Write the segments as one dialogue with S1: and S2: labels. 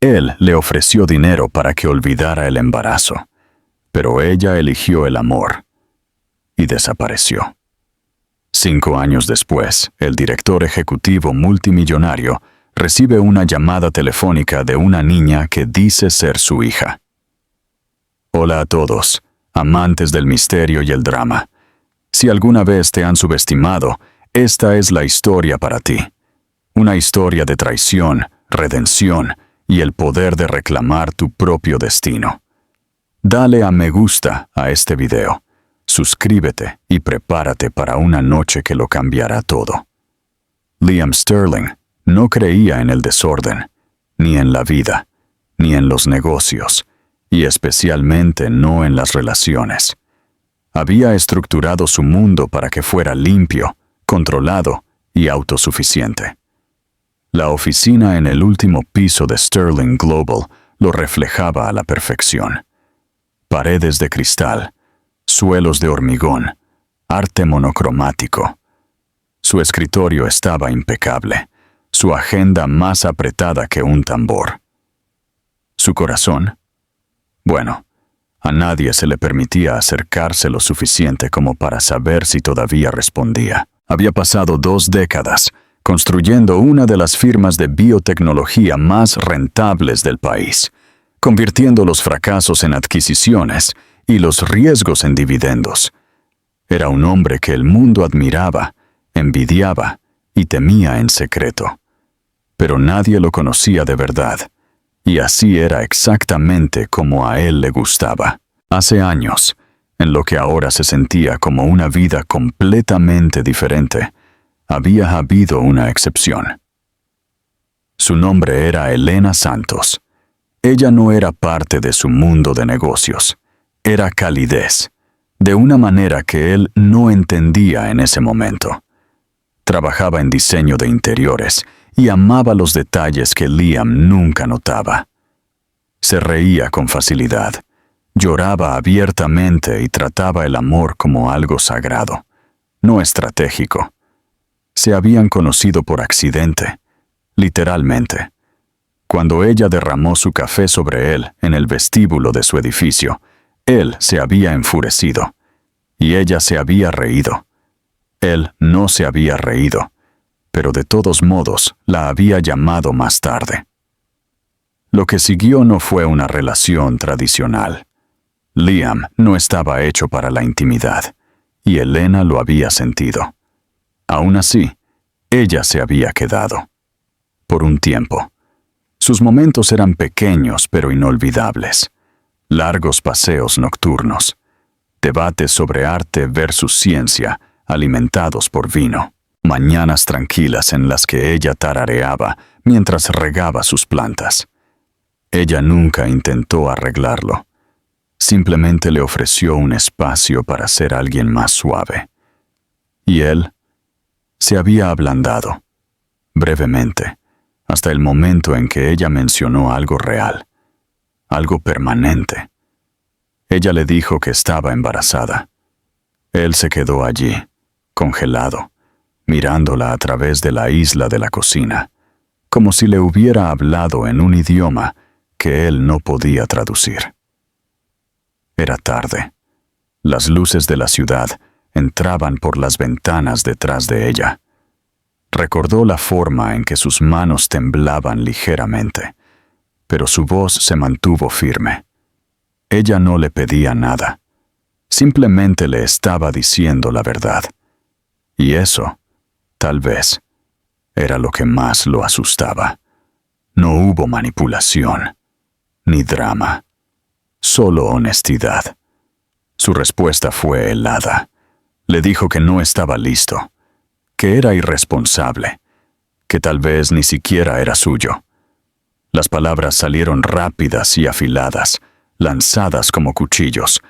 S1: Él le ofreció dinero para que olvidara el embarazo, pero ella eligió el amor y desapareció. 5 años después, el director ejecutivo multimillonario recibe una llamada telefónica de una niña que dice ser su hija. Hola a todos, amantes del misterio y el drama. Si alguna vez te han subestimado, esta es la historia para ti. Una historia de traición, redención y el poder de reclamar tu propio destino. Dale a me gusta a este video. Suscríbete y prepárate para una noche que lo cambiará todo. Liam Sterling no creía en el desorden, ni en la vida, ni en los negocios, y especialmente no en las relaciones. Había estructurado su mundo para que fuera limpio, controlado y autosuficiente. La oficina en el último piso de Sterling Global lo reflejaba a la perfección. Paredes de cristal, suelos de hormigón, arte monocromático. Su escritorio estaba impecable, su agenda más apretada que un tambor. ¿Su corazón? Bueno, a nadie se le permitía acercarse lo suficiente como para saber si todavía respondía. Había pasado 2 décadas construyendo una de las firmas de biotecnología más rentables del país, convirtiendo los fracasos en adquisiciones y los riesgos en dividendos. Era un hombre que el mundo admiraba, envidiaba y temía en secreto. Pero nadie lo conocía de verdad, y así era exactamente como a él le gustaba. Hace años, en lo que ahora se sentía como una vida completamente diferente, había habido una excepción. Su nombre era Elena Santos. Ella no era parte de su mundo de negocios. Era calidez, de una manera que él no entendía en ese momento. Trabajaba en diseño de interiores y amaba los detalles que Liam nunca notaba. Se reía con facilidad, lloraba abiertamente y trataba el amor como algo sagrado, no estratégico. Se habían conocido por accidente, literalmente. Cuando ella derramó su café sobre él en el vestíbulo de su edificio, él se había enfurecido, y ella se había reído. Él no se había reído, pero de todos modos la había llamado más tarde. Lo que siguió no fue una relación tradicional. Liam no estaba hecho para la intimidad, y Elena lo había sentido. Aún así, ella se había quedado. Por un tiempo. Sus momentos eran pequeños pero inolvidables. Largos paseos nocturnos. Debates sobre arte versus ciencia, alimentados por vino. Mañanas tranquilas en las que ella tarareaba mientras regaba sus plantas. Ella nunca intentó arreglarlo. Simplemente le ofreció un espacio para ser alguien más suave. Y él se había ablandado, brevemente, hasta el momento en que ella mencionó algo real, algo permanente. Ella le dijo que estaba embarazada. Él se quedó allí, congelado, mirándola a través de la isla de la cocina, como si le hubiera hablado en un idioma que él no podía traducir. Era tarde. Las luces de la ciudad entraban por las ventanas detrás de ella. Recordó la forma en que sus manos temblaban ligeramente, pero su voz se mantuvo firme. Ella no le pedía nada. Simplemente le estaba diciendo la verdad. Y eso, tal vez, era lo que más lo asustaba. No hubo manipulación, ni drama, solo honestidad. Su respuesta fue helada. Le dijo que no estaba listo, que era irresponsable, que tal vez ni siquiera era suyo. Las palabras salieron rápidas y afiladas, lanzadas como cuchillos,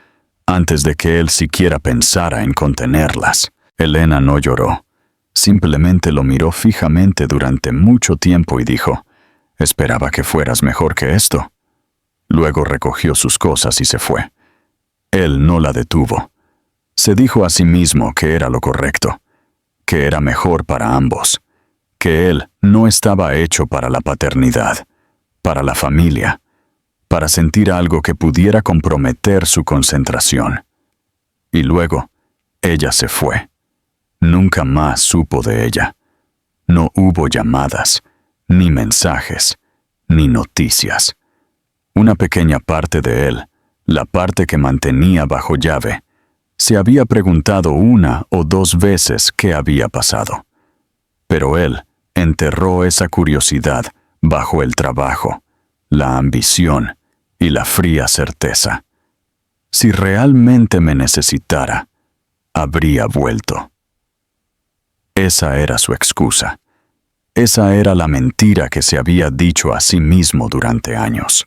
S1: antes de que él siquiera pensara en contenerlas. Elena no lloró, simplemente lo miró fijamente durante mucho tiempo y dijo, «Esperaba que fueras mejor que esto». Luego recogió sus cosas y se fue. Él no la detuvo. Se dijo a sí mismo que era lo correcto, que era mejor para ambos, que él no estaba hecho para la paternidad, para la familia, para sentir algo que pudiera comprometer su concentración. Y luego, ella se fue. Nunca más supo de ella. No hubo llamadas, ni mensajes, ni noticias. Una pequeña parte de él, la parte que mantenía bajo llave, se había preguntado 1 o 2 veces qué había pasado. Pero él enterró esa curiosidad bajo el trabajo, la ambición y la fría certeza. Si realmente me necesitara, habría vuelto. Esa era su excusa. Esa era la mentira que se había dicho a sí mismo durante años.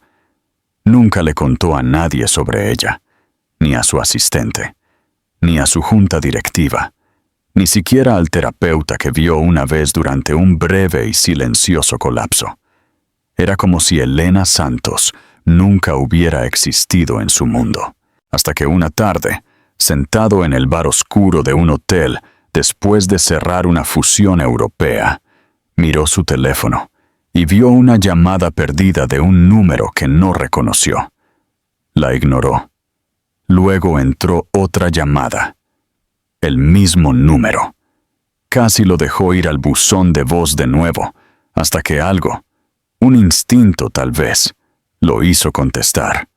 S1: Nunca le contó a nadie sobre ella, ni a su asistente, ni a su junta directiva, ni siquiera al terapeuta que vio una vez durante un breve y silencioso colapso. Era como si Elena Santos nunca hubiera existido en su mundo, hasta que una tarde, sentado en el bar oscuro de un hotel después de cerrar una fusión europea, miró su teléfono y vio una llamada perdida de un número que no reconoció. La ignoró. Luego entró otra llamada. El mismo número. Casi lo dejó ir al buzón de voz de nuevo, hasta que algo, un instinto tal vez, lo hizo contestar.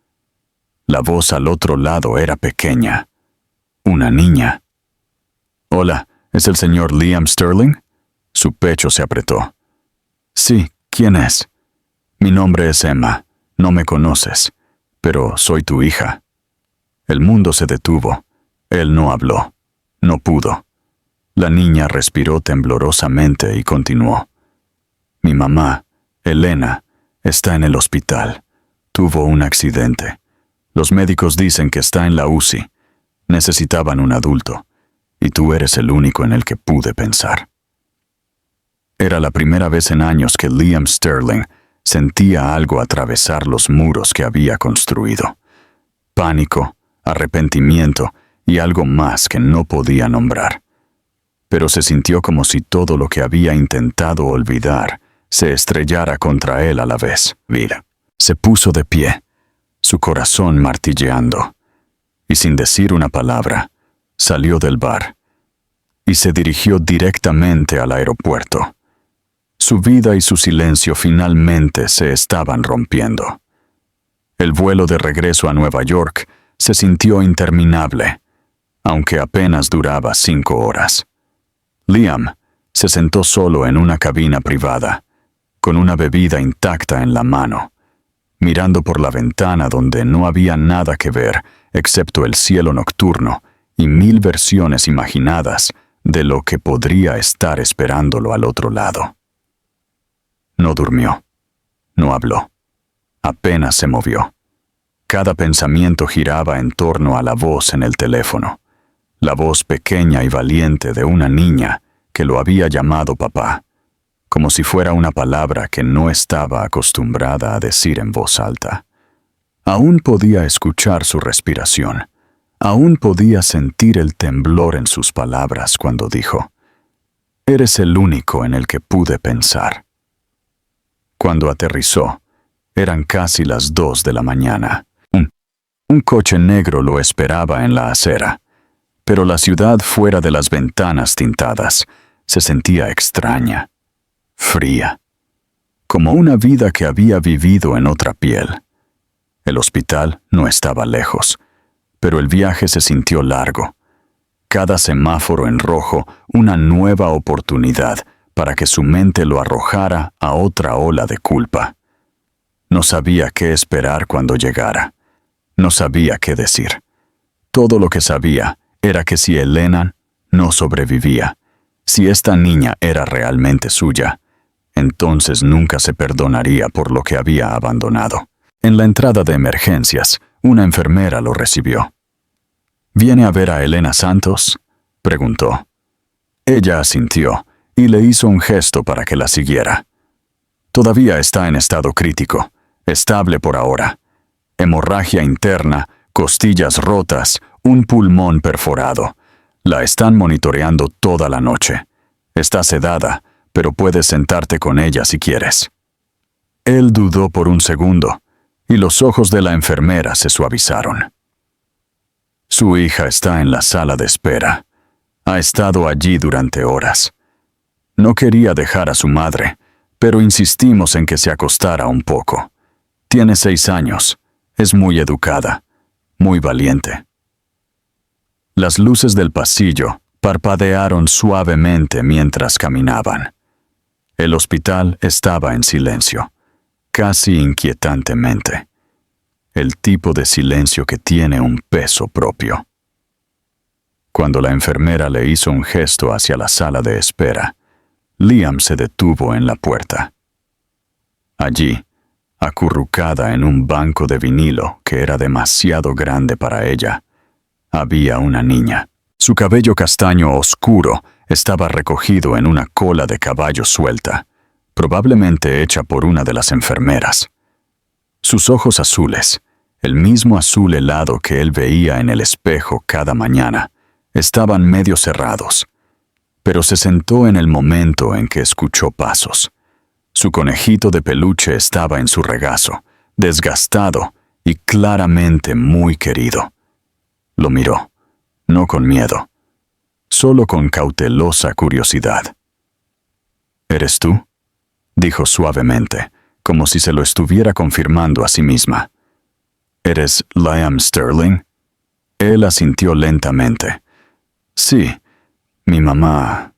S1: La voz al otro lado era pequeña. Una niña. «Hola, ¿es el señor Liam Sterling?» Su pecho se apretó. «Sí, ¿quién es?» «Mi nombre es Emma. No me conoces, pero soy tu hija». El mundo se detuvo. Él no habló. No pudo. La niña respiró temblorosamente y continuó. «Mi mamá, Elena, está en el hospital. Tuvo un accidente. Los médicos dicen que está en la UCI. Necesitaban un adulto, y tú eres el único en el que pude pensar». Era la primera vez en años que Liam Sterling sentía algo atravesar los muros que había construido. Pánico, arrepentimiento y algo más que no podía nombrar. Pero se sintió como si todo lo que había intentado olvidar se estrellara contra él a la vez. Mira, se puso de pie, su corazón martilleando, y sin decir una palabra, salió del bar y se dirigió directamente al aeropuerto. Su vida y su silencio finalmente se estaban rompiendo. El vuelo de regreso a Nueva York se sintió interminable, aunque apenas duraba 5 horas. Liam se sentó solo en una cabina privada, con una bebida intacta en la mano, mirando por la ventana donde no había nada que ver excepto el cielo nocturno y 1000 versiones imaginadas de lo que podría estar esperándolo al otro lado. No durmió. No habló. Apenas se movió. Cada pensamiento giraba en torno a la voz en el teléfono, la voz pequeña y valiente de una niña que lo había llamado papá, como si fuera una palabra que no estaba acostumbrada a decir en voz alta. Aún podía escuchar su respiración. Aún podía sentir el temblor en sus palabras cuando dijo: «Eres el único en el que pude pensar». Cuando aterrizó, eran casi las 2 de la mañana. Un coche negro lo esperaba en la acera, pero la ciudad fuera de las ventanas tintadas se sentía extraña, fría, como una vida que había vivido en otra piel. El hospital no estaba lejos, pero el viaje se sintió largo. Cada semáforo en rojo, una nueva oportunidad para que su mente lo arrojara a otra ola de culpa. No sabía qué esperar cuando llegara. No sabía qué decir. Todo lo que sabía era que si Elena no sobrevivía, si esta niña era realmente suya, entonces nunca se perdonaría por lo que había abandonado. En la entrada de emergencias, una enfermera lo recibió. «¿Viene a ver a Elena Santos?», preguntó. Ella asintió y le hizo un gesto para que la siguiera. «Todavía está en estado crítico, estable por ahora. Hemorragia interna, costillas rotas, un pulmón perforado. La están monitoreando toda la noche. Está sedada, pero puedes sentarte con ella si quieres». Él dudó por un segundo, y los ojos de la enfermera se suavizaron. Su hija está en la sala de espera. Ha estado allí durante horas. No quería dejar a su madre, pero insistimos en que se acostara un poco. Tiene 6 años. Es muy educada, muy valiente. Las luces del pasillo parpadearon suavemente mientras caminaban. El hospital estaba en silencio, casi inquietantemente. El tipo de silencio que tiene un peso propio. Cuando la enfermera le hizo un gesto hacia la sala de espera, Liam se detuvo en la puerta. Allí, acurrucada en un banco de vinilo que era demasiado grande para ella, había una niña. Su cabello castaño oscuro estaba recogido en una cola de caballo suelta, probablemente hecha por una de las enfermeras. Sus ojos azules, el mismo azul helado que él veía en el espejo cada mañana, estaban medio cerrados, pero se sentó en el momento en que escuchó pasos. Su conejito de peluche estaba en su regazo, desgastado y claramente muy querido. Lo miró, no con miedo, solo con cautelosa curiosidad. «¿Eres tú?», dijo suavemente, como si se lo estuviera confirmando a sí misma. «¿Eres Liam Sterling?». Él asintió lentamente. «Sí, mi mamá».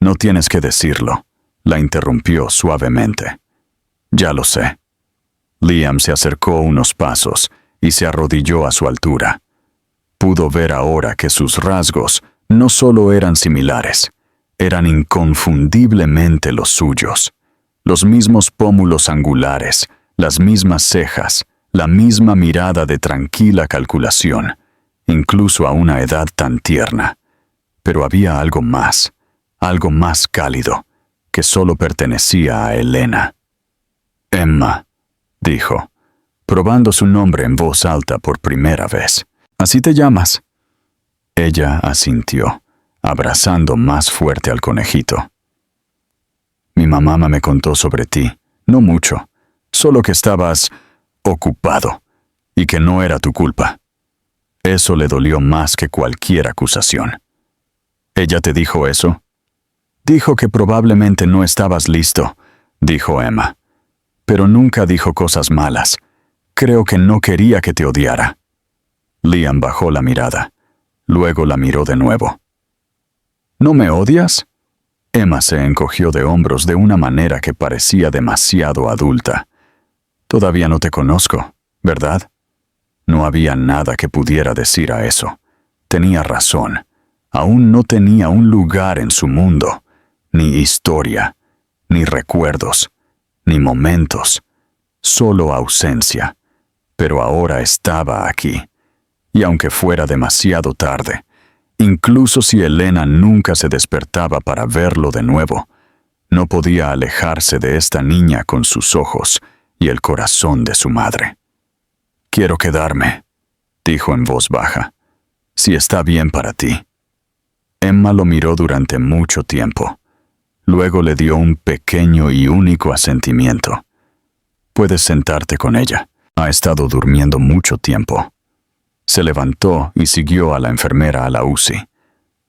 S1: «No tienes que decirlo», la interrumpió suavemente. «Ya lo sé». Liam se acercó unos pasos y se arrodilló a su altura. Pudo ver ahora que sus rasgos no solo eran similares, eran inconfundiblemente los suyos. Los mismos pómulos angulares, las mismas cejas, la misma mirada de tranquila calculación, incluso a una edad tan tierna. Pero había algo más cálido, que solo pertenecía a Elena. «Emma», dijo, probando su nombre en voz alta por primera vez. «¿Así te llamas?». Ella asintió, abrazando más fuerte al conejito. «Mi mamá me contó sobre ti, no mucho, solo que estabas ocupado y que no era tu culpa». Eso le dolió más que cualquier acusación. «¿Ella te dijo eso?». «Dijo que probablemente no estabas listo», dijo Emma. «Pero nunca dijo cosas malas. Creo que no quería que te odiara». Liam bajó la mirada. Luego la miró de nuevo. «¿No me odias?». Emma se encogió de hombros de una manera que parecía demasiado adulta. «Todavía no te conozco, ¿verdad?». No había nada que pudiera decir a eso. Tenía razón. Aún no tenía un lugar en su mundo, ni historia, ni recuerdos, ni momentos, solo ausencia. Pero ahora estaba aquí. Y aunque fuera demasiado tarde, incluso si Elena nunca se despertaba para verlo de nuevo, no podía alejarse de esta niña con sus ojos y el corazón de su madre. «Quiero quedarme», dijo en voz baja, «si está bien para ti». Emma lo miró durante mucho tiempo. Luego le dio un pequeño y único asentimiento. «Puedes sentarte con ella. Ha estado durmiendo mucho tiempo». Se levantó y siguió a la enfermera a la UCI.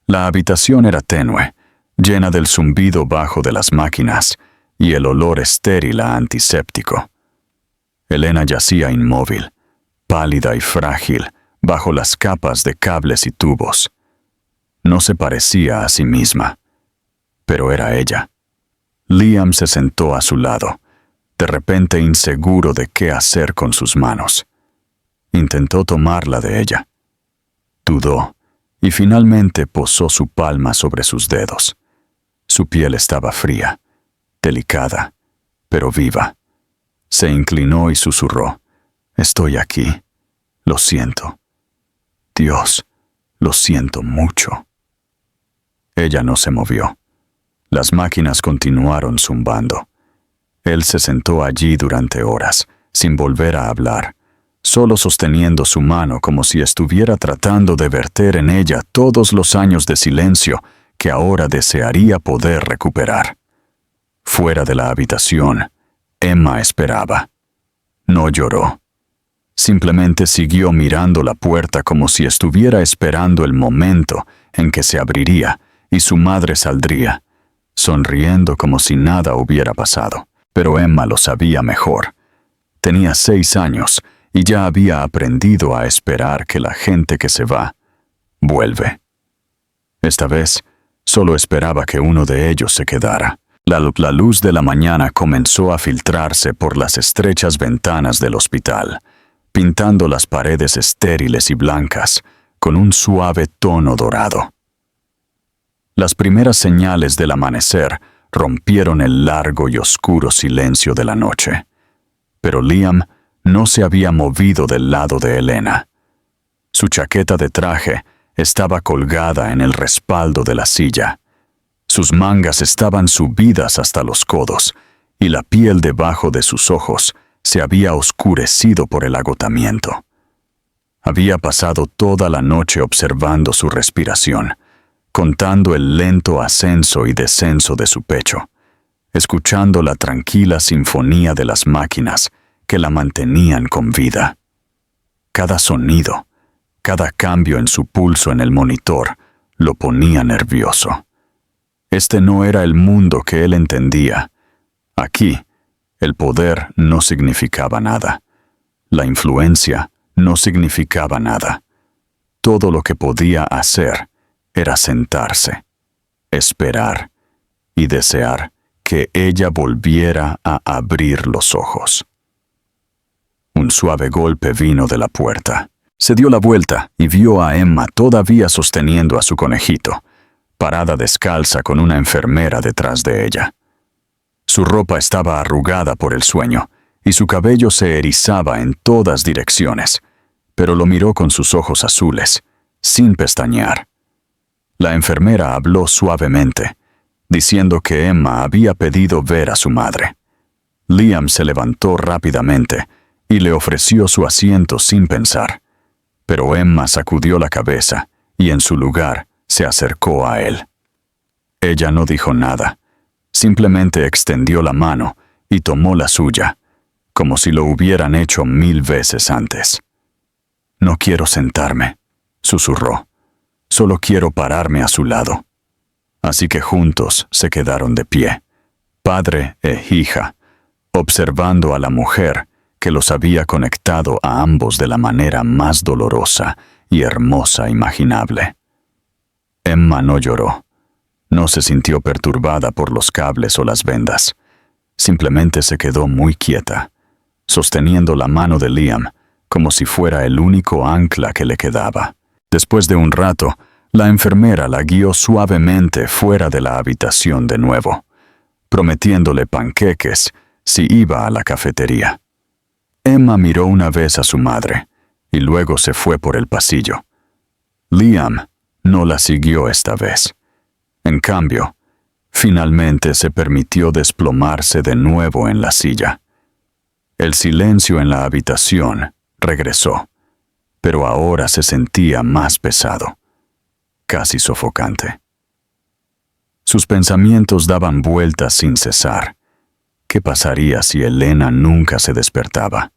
S1: La habitación era tenue, llena del zumbido bajo de las máquinas y el olor estéril a antiséptico. Elena yacía inmóvil, pálida y frágil, bajo las capas de cables y tubos. No se parecía a sí misma, pero era ella. Liam se sentó a su lado, de repente inseguro de qué hacer con sus manos. Intentó tomarla de ella. Dudó, y finalmente posó su palma sobre sus dedos. Su piel estaba fría, delicada, pero viva. Se inclinó y susurró: «Estoy aquí. Lo siento. Dios, lo siento mucho». Ella no se movió. Las máquinas continuaron zumbando. Él se sentó allí durante horas, sin volver a hablar, solo sosteniendo su mano como si estuviera tratando de verter en ella todos los años de silencio que ahora desearía poder recuperar. Fuera de la habitación, Emma esperaba. No lloró. Simplemente siguió mirando la puerta como si estuviera esperando el momento en que se abriría y su madre saldría, sonriendo como si nada hubiera pasado. Pero Emma lo sabía mejor. Tenía 6 años y ya había aprendido a esperar que la gente que se va, vuelve. Esta vez, solo esperaba que uno de ellos se quedara. La luz de la mañana comenzó a filtrarse por las estrechas ventanas del hospital, pintando las paredes estériles y blancas con un suave tono dorado. Las primeras señales del amanecer rompieron el largo y oscuro silencio de la noche. Pero Liam no se había movido del lado de Elena. Su chaqueta de traje estaba colgada en el respaldo de la silla. Sus mangas estaban subidas hasta los codos y la piel debajo de sus ojos se había oscurecido por el agotamiento. Había pasado toda la noche observando su respiración, contando el lento ascenso y descenso de su pecho, escuchando la tranquila sinfonía de las máquinas que la mantenían con vida. Cada sonido, cada cambio en su pulso en el monitor, lo ponía nervioso. Este no era el mundo que él entendía. Aquí, el poder no significaba nada. La influencia no significaba nada. Todo lo que podía hacer era sentarse, esperar y desear que ella volviera a abrir los ojos. Un suave golpe vino de la puerta. Se dio la vuelta y vio a Emma todavía sosteniendo a su conejito, parada descalza con una enfermera detrás de ella. Su ropa estaba arrugada por el sueño y su cabello se erizaba en todas direcciones, pero lo miró con sus ojos azules, sin pestañear. La enfermera habló suavemente, diciendo que Emma había pedido ver a su madre. Liam se levantó rápidamente y le ofreció su asiento sin pensar, pero Emma sacudió la cabeza y en su lugar se acercó a él. Ella no dijo nada, simplemente extendió la mano y tomó la suya, como si lo hubieran hecho 1000 veces antes. «No quiero sentarme», susurró. «Solo quiero pararme a su lado». Así que juntos se quedaron de pie, padre e hija, observando a la mujer que los había conectado a ambos de la manera más dolorosa y hermosa imaginable. Emma no lloró. No se sintió perturbada por los cables o las vendas. Simplemente se quedó muy quieta, sosteniendo la mano de Liam como si fuera el único ancla que le quedaba. Después de un rato, la enfermera la guió suavemente fuera de la habitación de nuevo, prometiéndole panqueques si iba a la cafetería. Emma miró una vez a su madre y luego se fue por el pasillo. Liam no la siguió esta vez. En cambio, finalmente se permitió desplomarse de nuevo en la silla. El silencio en la habitación regresó, pero ahora se sentía más pesado, casi sofocante. Sus pensamientos daban vueltas sin cesar. ¿Qué pasaría si Elena nunca se despertaba?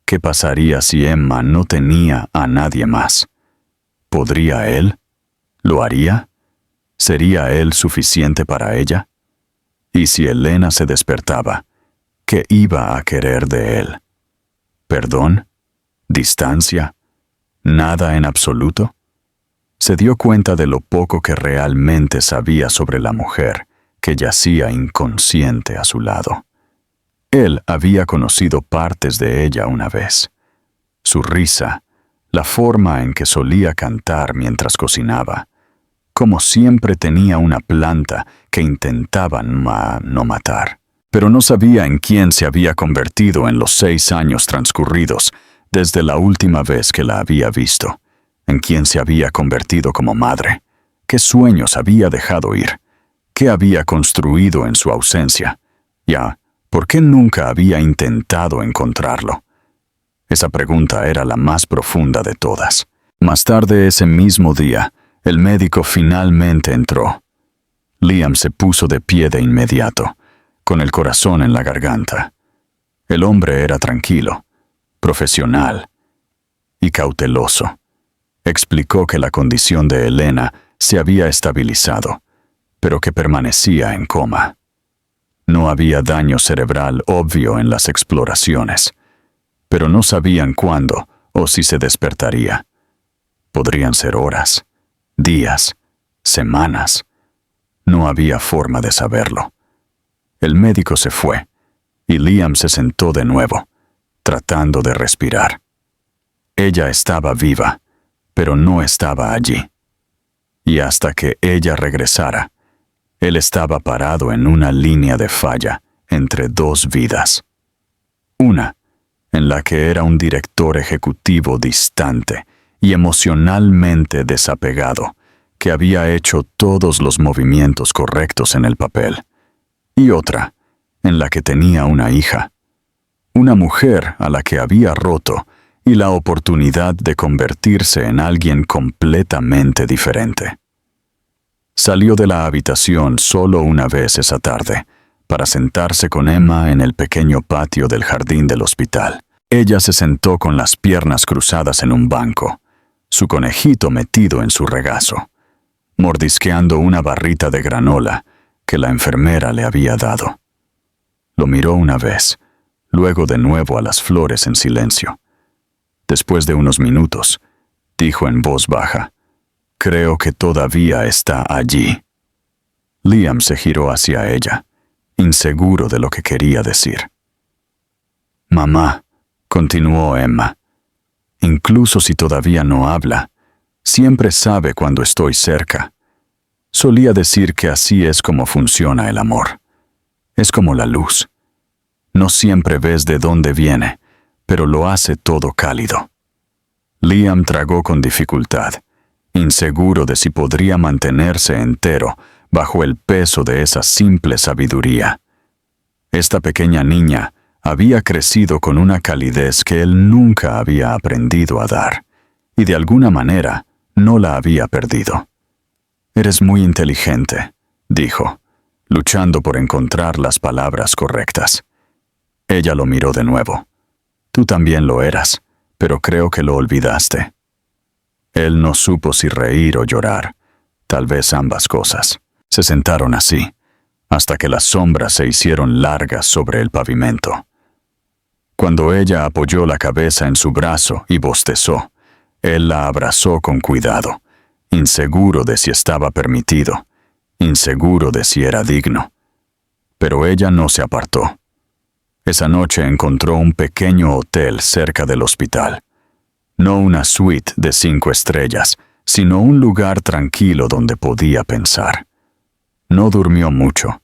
S1: ¿Qué pasaría si Emma no tenía a nadie más? ¿Podría él? ¿Lo haría? ¿Sería él suficiente para ella? Y si Elena se despertaba, ¿qué iba a querer de él? ¿Perdón? ¿Distancia? ¿Nada en absoluto? Se dio cuenta de lo poco que realmente sabía sobre la mujer que yacía inconsciente a su lado. Él había conocido partes de ella una vez. Su risa, la forma en que solía cantar mientras cocinaba, como siempre tenía una planta que intentaban no matar. Pero no sabía en quién se había convertido en los 6 años transcurridos desde la última vez que la había visto, en quién se había convertido como madre, qué sueños había dejado ir, qué había construido en su ausencia, ¿por qué nunca había intentado encontrarlo? Esa pregunta era la más profunda de todas. Más tarde ese mismo día, el médico finalmente entró. Liam se puso de pie de inmediato, con el corazón en la garganta. El hombre era tranquilo, profesional y cauteloso. Explicó que la condición de Elena se había estabilizado, pero que permanecía en coma. No había daño cerebral obvio en las exploraciones, pero no sabían cuándo o si se despertaría. Podrían ser horas, días, semanas. No había forma de saberlo. El médico se fue, y Liam se sentó de nuevo, tratando de respirar. Ella estaba viva, pero no estaba allí. Y hasta que ella regresara, él estaba parado en una línea de falla entre dos vidas. Una, en la que era un director ejecutivo distante y emocionalmente desapegado, que había hecho todos los movimientos correctos en el papel. Y otra, en la que tenía una hija. Una mujer a la que había roto y la oportunidad de convertirse en alguien completamente diferente. Salió de la habitación solo una vez esa tarde, para sentarse con Emma en el pequeño patio del jardín del hospital. Ella se sentó con las piernas cruzadas en un banco, su conejito metido en su regazo, mordisqueando una barrita de granola que la enfermera le había dado. Lo miró una vez, luego de nuevo a las flores en silencio. Después de unos minutos, dijo en voz baja: «Creo que todavía está allí». Liam se giró hacia ella, inseguro de lo que quería decir. «Mamá», continuó Emma, «incluso si todavía no habla, siempre sabe cuando estoy cerca. Solía decir que así es como funciona el amor. Es como la luz. No siempre ves de dónde viene, pero lo hace todo cálido». Liam tragó con dificultad, inseguro de si podría mantenerse entero bajo el peso de esa simple sabiduría. Esta pequeña niña había crecido con una calidez que él nunca había aprendido a dar, y de alguna manera no la había perdido. «Eres muy inteligente», dijo, luchando por encontrar las palabras correctas. Ella lo miró de nuevo. «Tú también lo eras, pero creo que lo olvidaste». Él no supo si reír o llorar, tal vez ambas cosas. Se sentaron así, hasta que las sombras se hicieron largas sobre el pavimento. Cuando ella apoyó la cabeza en su brazo y bostezó, él la abrazó con cuidado, inseguro de si estaba permitido, inseguro de si era digno. Pero ella no se apartó. Esa noche encontró un pequeño hotel cerca del hospital. No una suite de 5 estrellas, sino un lugar tranquilo donde podía pensar. No durmió mucho.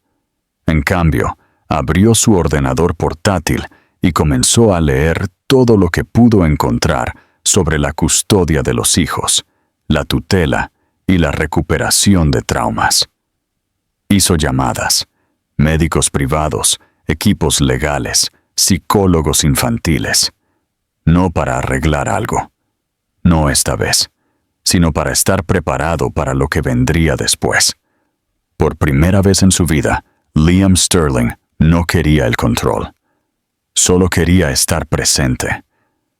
S1: En cambio, abrió su ordenador portátil y comenzó a leer todo lo que pudo encontrar sobre la custodia de los hijos, la tutela y la recuperación de traumas. Hizo llamadas, médicos privados, equipos legales, psicólogos infantiles. No para arreglar algo. No esta vez, sino para estar preparado para lo que vendría después. Por primera vez en su vida, Liam Sterling no quería el control. Solo quería estar presente.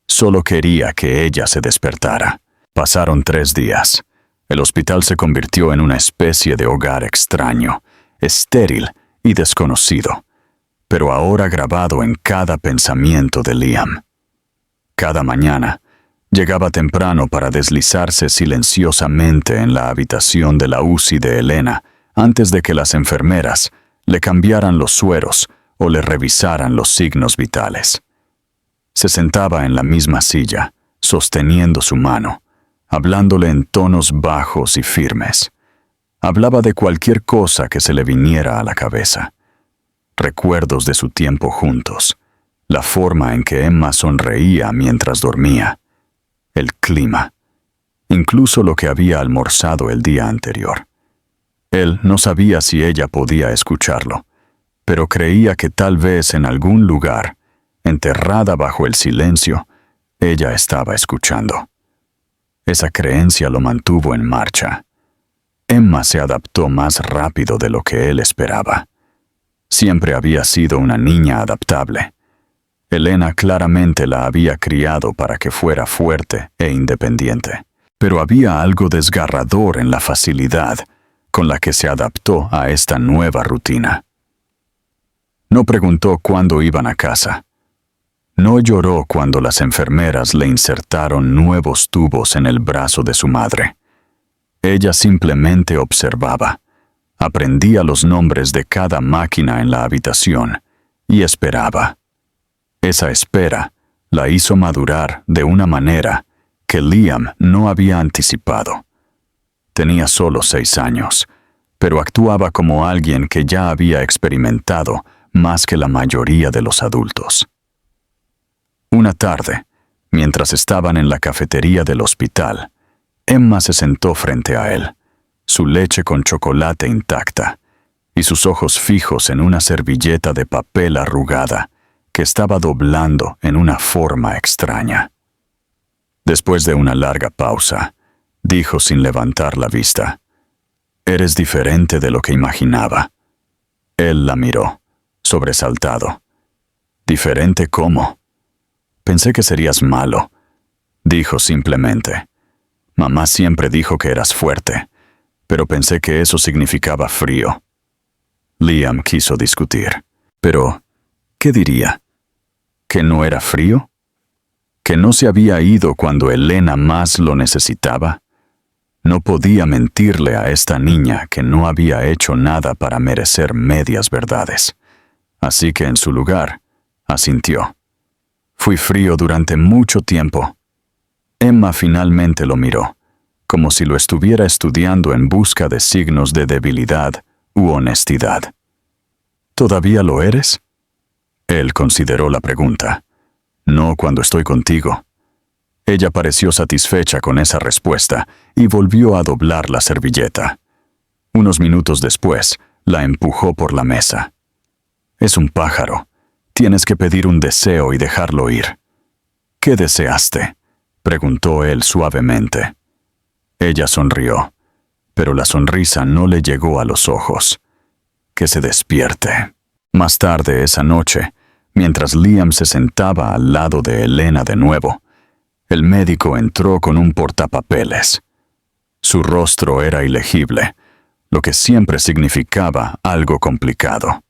S1: Solo quería que ella se despertara. Pasaron 3 días. El hospital se convirtió en una especie de hogar extraño, estéril y desconocido, pero ahora grabado en cada pensamiento de Liam. Cada mañana, llegaba temprano para deslizarse silenciosamente en la habitación de la UCI de Elena antes de que las enfermeras le cambiaran los sueros o le revisaran los signos vitales. Se sentaba en la misma silla, sosteniendo su mano, hablándole en tonos bajos y firmes. Hablaba de cualquier cosa que se le viniera a la cabeza. Recuerdos de su tiempo juntos, la forma en que Emma sonreía mientras dormía, el clima, incluso lo que había almorzado el día anterior. Él no sabía si ella podía escucharlo, pero creía que tal vez en algún lugar, enterrada bajo el silencio, ella estaba escuchando. Esa creencia lo mantuvo en marcha. Emma se adaptó más rápido de lo que él esperaba. Siempre había sido una niña adaptable. Elena claramente la había criado para que fuera fuerte e independiente, pero había algo desgarrador en la facilidad con la que se adaptó a esta nueva rutina. No preguntó cuándo iban a casa. No lloró cuando las enfermeras le insertaron nuevos tubos en el brazo de su madre. Ella simplemente observaba, aprendía los nombres de cada máquina en la habitación y esperaba. Esa espera la hizo madurar de una manera que Liam no había anticipado. Tenía solo 6 años, pero actuaba como alguien que ya había experimentado más que la mayoría de los adultos. Una tarde, mientras estaban en la cafetería del hospital, Emma se sentó frente a él, su leche con chocolate intacta y sus ojos fijos en una servilleta de papel arrugada que estaba doblando en una forma extraña. Después de una larga pausa, dijo sin levantar la vista: «Eres diferente de lo que imaginaba». Él la miró, sobresaltado. «¿Diferente cómo?» «Pensé que serías malo», dijo simplemente. «Mamá siempre dijo que eras fuerte, pero pensé que eso significaba frío». Liam quiso discutir. «Pero, ¿qué diría? ¿Que no era frío? ¿Que no se había ido cuando Elena más lo necesitaba?» No podía mentirle a esta niña que no había hecho nada para merecer medias verdades. Así que en su lugar, asintió. «Fui frío durante mucho tiempo». Emma finalmente lo miró, como si lo estuviera estudiando en busca de signos de debilidad u honestidad. «¿Todavía lo eres?» Él consideró la pregunta. «No cuando estoy contigo». Ella pareció satisfecha con esa respuesta y volvió a doblar la servilleta. Unos minutos después, la empujó por la mesa. «Es un pájaro. Tienes que pedir un deseo y dejarlo ir». «¿Qué deseaste?», preguntó él suavemente. Ella sonrió, pero la sonrisa no le llegó a los ojos. «Que se despierte». Más tarde esa noche, mientras Liam se sentaba al lado de Elena de nuevo, el médico entró con un portapapeles. Su rostro era ilegible, lo que siempre significaba algo complicado.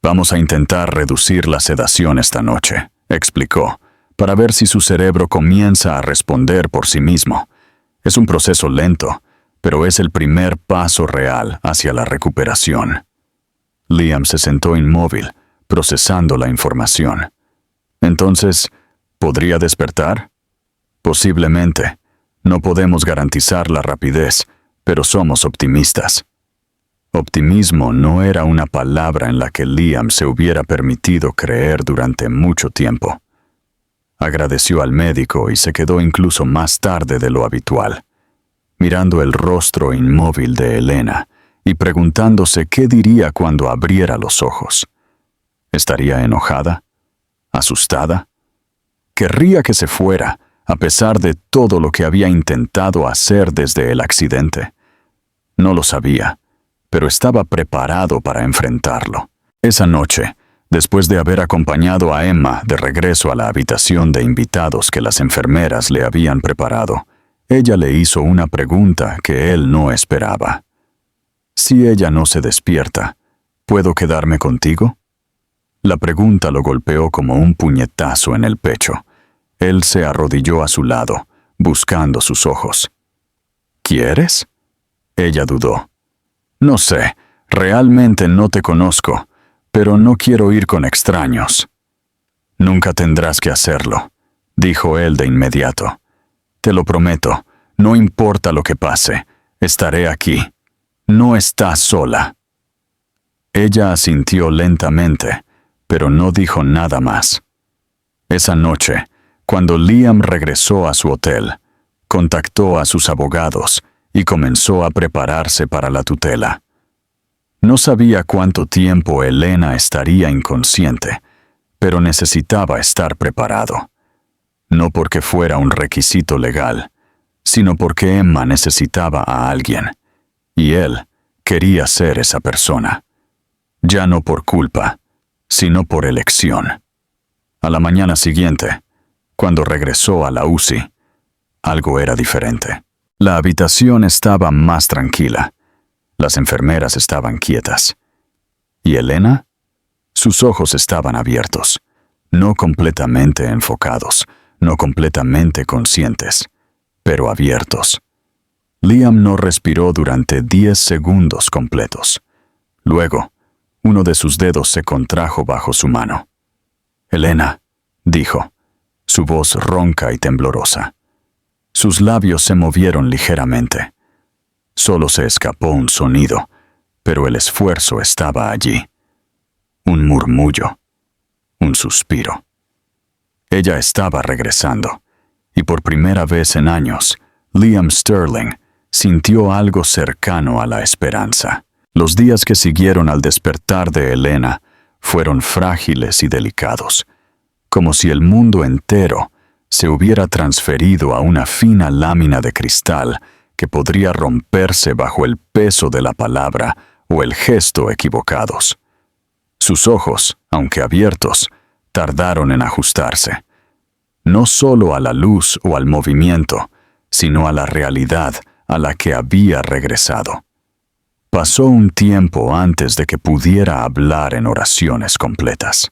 S1: «Vamos a intentar reducir la sedación esta noche», explicó, «para ver si su cerebro comienza a responder por sí mismo. Es un proceso lento, pero es el primer paso real hacia la recuperación». Liam se sentó inmóvil, procesando la información. «Entonces, ¿podría despertar?» «Posiblemente. No podemos garantizar la rapidez, pero somos optimistas». Optimismo no era una palabra en la que Liam se hubiera permitido creer durante mucho tiempo. Agradeció al médico y se quedó incluso más tarde de lo habitual, mirando el rostro inmóvil de Elena y preguntándose qué diría cuando abriera los ojos. ¿Estaría enojada? ¿Asustada? ¿Querría que se fuera, a pesar de todo lo que había intentado hacer desde el accidente? No lo sabía, pero estaba preparado para enfrentarlo. Esa noche, después de haber acompañado a Emma de regreso a la habitación de invitados que las enfermeras le habían preparado, ella le hizo una pregunta que él no esperaba. «Si ella no se despierta, ¿puedo quedarme contigo?» La pregunta lo golpeó como un puñetazo en el pecho. Él se arrodilló a su lado, buscando sus ojos. «¿Quieres?» Ella dudó. «No sé, realmente no te conozco, pero no quiero ir con extraños». «Nunca tendrás que hacerlo», dijo él de inmediato. «Te lo prometo, no importa lo que pase, estaré aquí. No estás sola». Ella asintió lentamente, pero no dijo nada más. Esa noche, cuando Liam regresó a su hotel, contactó a sus abogados y comenzó a prepararse para la tutela. No sabía cuánto tiempo Elena estaría inconsciente, pero necesitaba estar preparado. No porque fuera un requisito legal, sino porque Emma necesitaba a alguien, y él quería ser esa persona. Ya no por culpa, sino por elección. A la mañana siguiente, cuando regresó a la UCI, algo era diferente. La habitación estaba más tranquila. Las enfermeras estaban quietas. ¿Y Elena? Sus ojos estaban abiertos, no completamente enfocados, no completamente conscientes, pero abiertos. Liam no respiró durante 10 segundos completos. Luego, uno de sus dedos se contrajo bajo su mano. «Elena», dijo, su voz ronca y temblorosa. Sus labios se movieron ligeramente. Solo se escapó un sonido, pero el esfuerzo estaba allí. Un murmullo, un suspiro. Ella estaba regresando, y por primera vez en años, Liam Sterling sintió algo cercano a la esperanza. Los días que siguieron al despertar de Elena fueron frágiles y delicados, como si el mundo entero se hubiera transferido a una fina lámina de cristal que podría romperse bajo el peso de la palabra o el gesto equivocados. Sus ojos, aunque abiertos, tardaron en ajustarse, no solo a la luz o al movimiento, sino a la realidad a la que había regresado. Pasó un tiempo antes de que pudiera hablar en oraciones completas.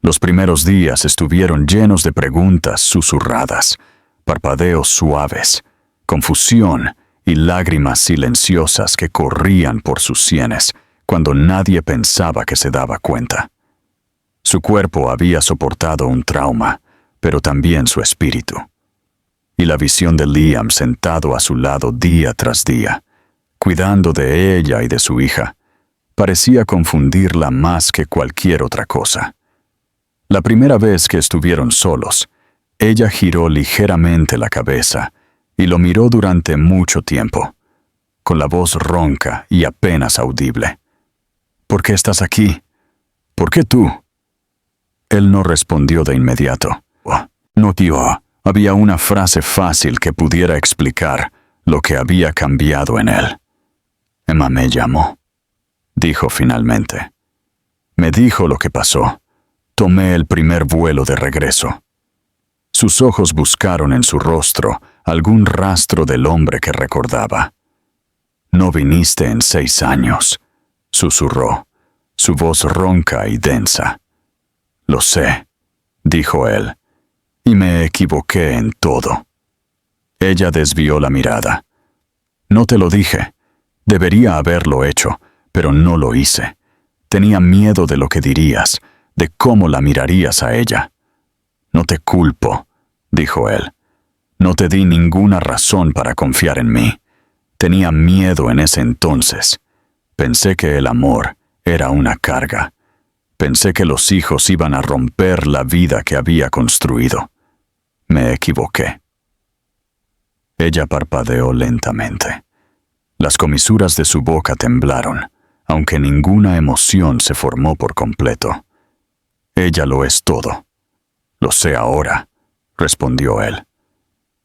S1: Los primeros días estuvieron llenos de preguntas susurradas, parpadeos suaves, confusión y lágrimas silenciosas que corrían por sus sienes cuando nadie pensaba que se daba cuenta. Su cuerpo había soportado un trauma, pero también su espíritu. Y la visión de Liam sentado a su lado día tras día, cuidando de ella y de su hija, parecía confundirla más que cualquier otra cosa. La primera vez que estuvieron solos, ella giró ligeramente la cabeza y lo miró durante mucho tiempo, con la voz ronca y apenas audible. «¿Por qué estás aquí? ¿Por qué tú?» Él no respondió de inmediato. No, tío. Había una frase fácil que pudiera explicar lo que había cambiado en él. «Emma me llamó», dijo finalmente. «Me dijo lo que pasó. Tomé el primer vuelo de regreso». Sus ojos buscaron en su rostro algún rastro del hombre que recordaba. «No viniste en 6 años», susurró, su voz ronca y densa. «Lo sé», dijo él, «y me equivoqué en todo». Ella desvió la mirada. «No te lo dije. Debería haberlo hecho, pero no lo hice. Tenía miedo de lo que dirías, de cómo la mirarías a ella». «No te culpo», dijo él. «No te di ninguna razón para confiar en mí. Tenía miedo en ese entonces. Pensé que el amor era una carga. Pensé que los hijos iban a romper la vida que había construido. Me equivoqué». Ella parpadeó lentamente. Las comisuras de su boca temblaron, aunque ninguna emoción se formó por completo. «Ella lo es todo». «Lo sé ahora», respondió él.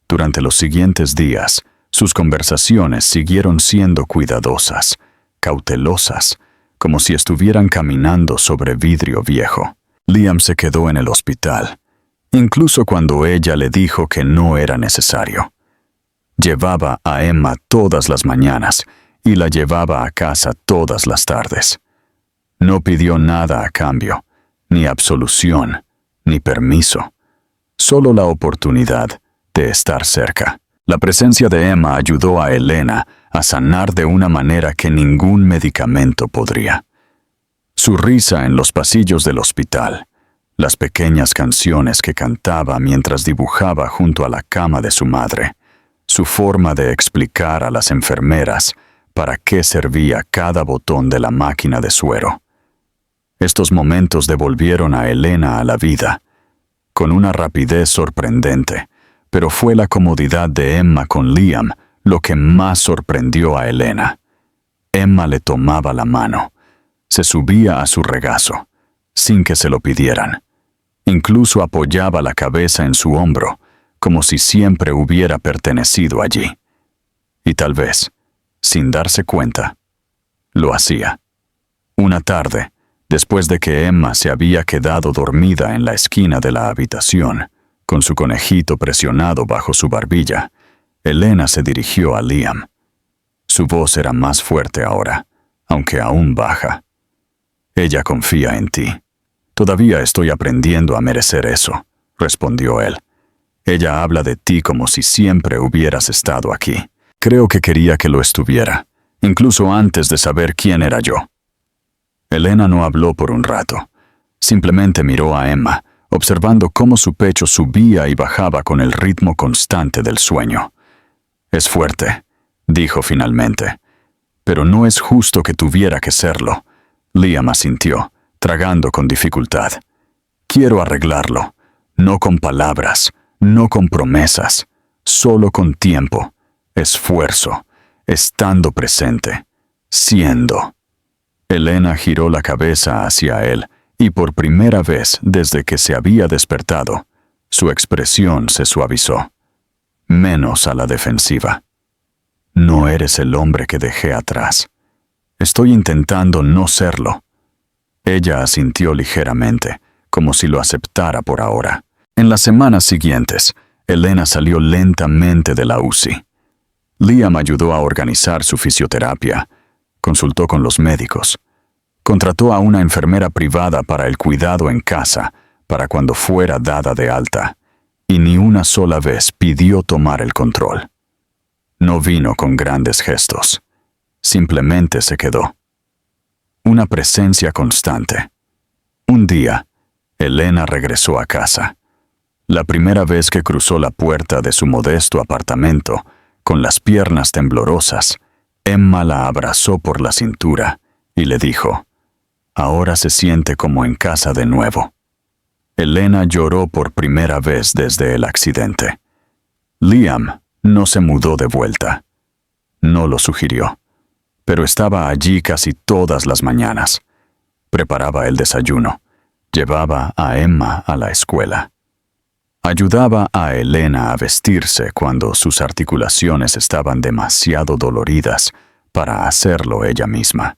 S1: Durante los siguientes días, sus conversaciones siguieron siendo cuidadosas, cautelosas, como si estuvieran caminando sobre vidrio viejo. Liam se quedó en el hospital, incluso cuando ella le dijo que no era necesario. Llevaba a Emma todas las mañanas y la llevaba a casa todas las tardes. No pidió nada a cambio, ni absolución, ni permiso, solo la oportunidad de estar cerca. La presencia de Emma ayudó a Elena a sanar de una manera que ningún medicamento podría. Su risa en los pasillos del hospital, las pequeñas canciones que cantaba mientras dibujaba junto a la cama de su madre, su forma de explicar a las enfermeras para qué servía cada botón de la máquina de suero. Estos momentos devolvieron a Elena a la vida, con una rapidez sorprendente, pero fue la comodidad de Emma con Liam lo que más sorprendió a Elena. Emma le tomaba la mano, se subía a su regazo, sin que se lo pidieran. Incluso apoyaba la cabeza en su hombro, como si siempre hubiera pertenecido allí. Y tal vez, sin darse cuenta, lo hacía. Una tarde, Después de que Emma se había quedado dormida en la esquina de la habitación, con su conejito presionado bajo su barbilla, Elena se dirigió a Liam. Su voz era más fuerte ahora, aunque aún baja. «Ella confía en ti. Todavía estoy aprendiendo a merecer eso», respondió él. «Ella habla de ti como si siempre hubieras estado aquí. Creo que quería que lo estuviera, incluso antes de saber quién era yo». Elena no habló por un rato. Simplemente miró a Emma, observando cómo su pecho subía y bajaba con el ritmo constante del sueño. «Es fuerte», dijo finalmente. «Pero no es justo que tuviera que serlo». Liam asintió, tragando con dificultad. «Quiero arreglarlo, no con palabras, no con promesas, solo con tiempo, esfuerzo, estando presente, siendo». Elena giró la cabeza hacia él y por primera vez desde que se había despertado, su expresión se suavizó, menos a la defensiva. «No eres el hombre que dejé atrás. Estoy intentando no serlo». Ella asintió ligeramente, como si lo aceptara por ahora. En las semanas siguientes, Elena salió lentamente de la UCI. Liam ayudó a organizar su fisioterapia, consultó con los médicos, contrató a una enfermera privada para el cuidado en casa, para cuando fuera dada de alta, y ni una sola vez pidió tomar el control. No vino con grandes gestos. Simplemente se quedó. Una presencia constante. Un día, Elena regresó a casa. La primera vez que cruzó la puerta de su modesto apartamento, con las piernas temblorosas, Emma la abrazó por la cintura y le dijo, «Ahora se siente como en casa de nuevo». Elena lloró por primera vez desde el accidente. Liam no se mudó de vuelta. No lo sugirió, pero estaba allí casi todas las mañanas. Preparaba el desayuno, llevaba a Emma a la escuela. Ayudaba a Elena a vestirse cuando sus articulaciones estaban demasiado doloridas para hacerlo ella misma.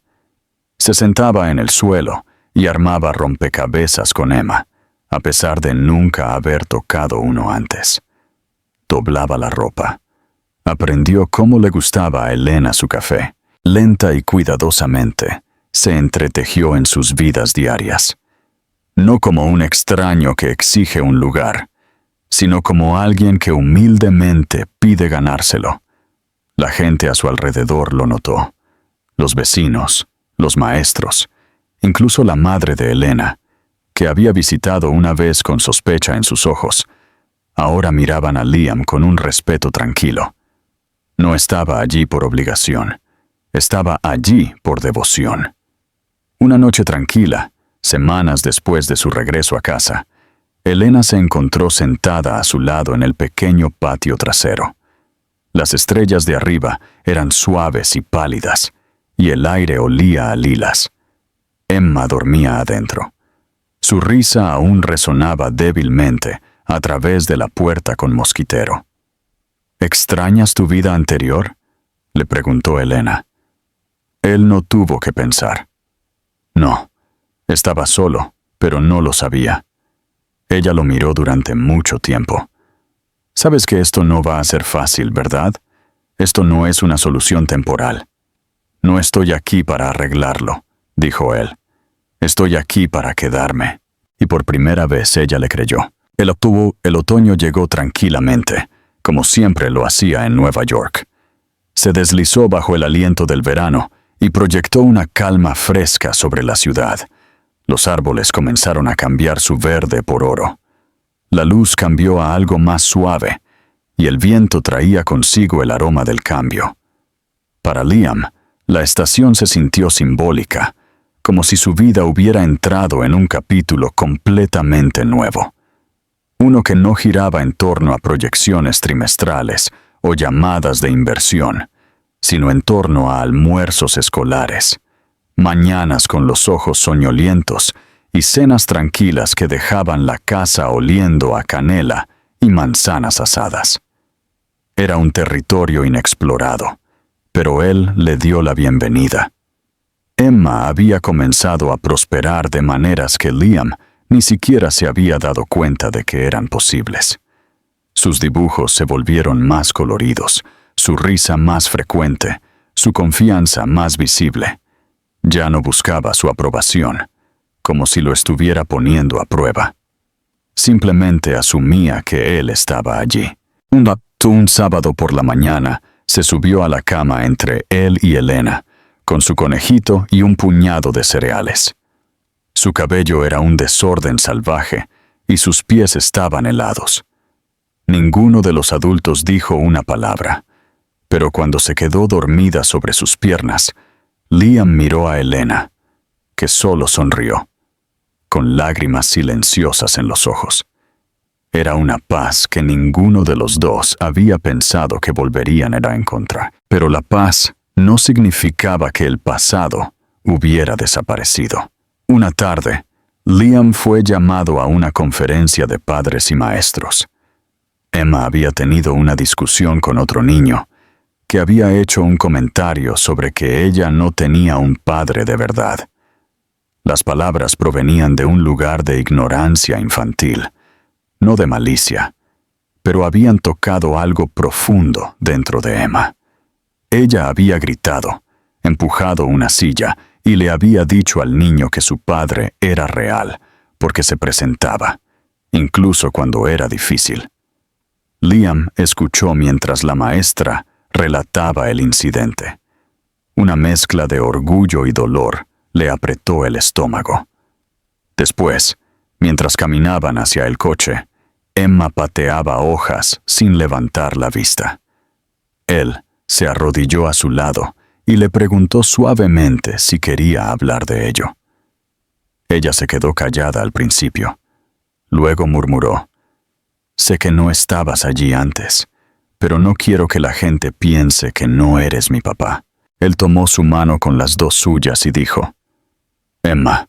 S1: Se sentaba en el suelo y armaba rompecabezas con Emma, a pesar de nunca haber tocado uno antes. Doblaba la ropa. Aprendió cómo le gustaba a Elena su café. Lenta y cuidadosamente, se entretejió en sus vidas diarias. No como un extraño que exige un lugar, sino como alguien que humildemente pide ganárselo. La gente a su alrededor lo notó. Los vecinos, los maestros, incluso la madre de Elena, que había visitado una vez con sospecha en sus ojos, ahora miraban a Liam con un respeto tranquilo. No estaba allí por obligación, estaba allí por devoción. Una noche tranquila, semanas después de su regreso a casa, Elena se encontró sentada a su lado en el pequeño patio trasero. Las estrellas de arriba eran suaves y pálidas, y el aire olía a lilas. Emma dormía adentro. Su risa aún resonaba débilmente a través de la puerta con mosquitero. «¿Extrañas tu vida anterior?», le preguntó Elena. Él no tuvo que pensar. No, estaba solo, pero no lo sabía. Ella lo miró durante mucho tiempo. «Sabes que esto no va a ser fácil, ¿verdad? Esto no es una solución temporal». «No estoy aquí para arreglarlo», dijo él. «Estoy aquí para quedarme». Y por primera vez ella le creyó. El otoño llegó tranquilamente, como siempre lo hacía en Nueva York. Se deslizó bajo el aliento del verano y proyectó una calma fresca sobre la ciudad. Los árboles comenzaron a cambiar su verde por oro. La luz cambió a algo más suave, y el viento traía consigo el aroma del cambio. Para Liam, la estación se sintió simbólica, como si su vida hubiera entrado en un capítulo completamente nuevo. Uno que no giraba en torno a proyecciones trimestrales o llamadas de inversión, sino en torno a almuerzos escolares, mañanas con los ojos soñolientos y cenas tranquilas que dejaban la casa oliendo a canela y manzanas asadas. Era un territorio inexplorado, pero él le dio la bienvenida. Emma había comenzado a prosperar de maneras que Liam ni siquiera se había dado cuenta de que eran posibles. Sus dibujos se volvieron más coloridos, su risa más frecuente, su confianza más visible. Ya no buscaba su aprobación, como si lo estuviera poniendo a prueba. Simplemente asumía que él estaba allí. Un sábado por la mañana, se subió a la cama entre él y Elena, con su conejito y un puñado de cereales. Su cabello era un desorden salvaje y sus pies estaban helados. Ninguno de los adultos dijo una palabra, pero cuando se quedó dormida sobre sus piernas, Liam miró a Elena, que solo sonrió, con lágrimas silenciosas en los ojos. Era una paz que ninguno de los dos había pensado que volverían a encontrar. Pero la paz no significaba que el pasado hubiera desaparecido. Una tarde, Liam fue llamado a una conferencia de padres y maestros. Emma había tenido una discusión con otro niño, que había hecho un comentario sobre que ella no tenía un padre de verdad. Las palabras provenían de un lugar de ignorancia infantil, no de malicia, pero habían tocado algo profundo dentro de Emma. Ella había gritado, empujado una silla y le había dicho al niño que su padre era real, porque se presentaba, incluso cuando era difícil. Liam escuchó mientras la maestra relataba el incidente. Una mezcla de orgullo y dolor le apretó el estómago. Después, mientras caminaban hacia el coche, Emma pateaba hojas sin levantar la vista. Él se arrodilló a su lado y le preguntó suavemente si quería hablar de ello. Ella se quedó callada al principio. Luego murmuró: «Sé que no estabas allí antes, pero no quiero que la gente piense que no eres mi papá». Él tomó su mano con las dos suyas y dijo: «Emma,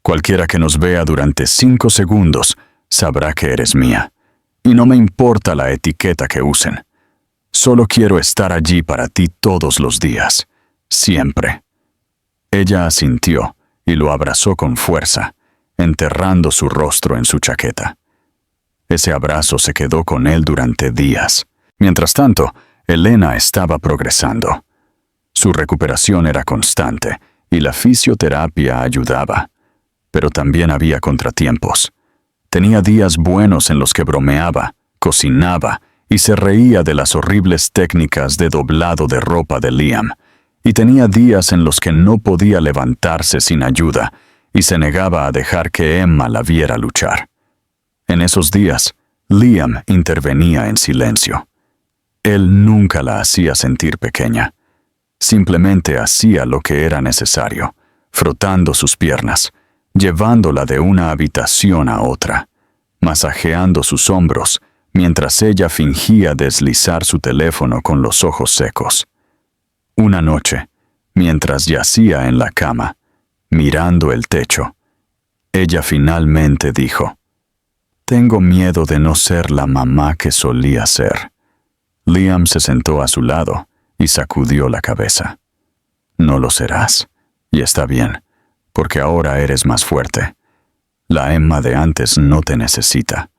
S1: cualquiera que nos vea durante 5 segundos sabrá que eres mía, y no me importa la etiqueta que usen. Solo quiero estar allí para ti todos los días, siempre». Ella asintió y lo abrazó con fuerza, enterrando su rostro en su chaqueta. Ese abrazo se quedó con él durante días. Mientras tanto, Elena estaba progresando. Su recuperación era constante y la fisioterapia ayudaba, pero también había contratiempos. Tenía días buenos en los que bromeaba, cocinaba y se reía de las horribles técnicas de doblado de ropa de Liam, y tenía días en los que no podía levantarse sin ayuda y se negaba a dejar que Emma la viera luchar. En esos días, Liam intervenía en silencio. Él nunca la hacía sentir pequeña. Simplemente hacía lo que era necesario, frotando sus piernas, llevándola de una habitación a otra, masajeando sus hombros, mientras ella fingía deslizar su teléfono con los ojos secos. Una noche, mientras yacía en la cama, mirando el techo, ella finalmente dijo: «Tengo miedo de no ser la mamá que solía ser». Liam se sentó a su lado y sacudió la cabeza. «No lo serás, y está bien, porque ahora eres más fuerte. La Emma de antes no te necesita.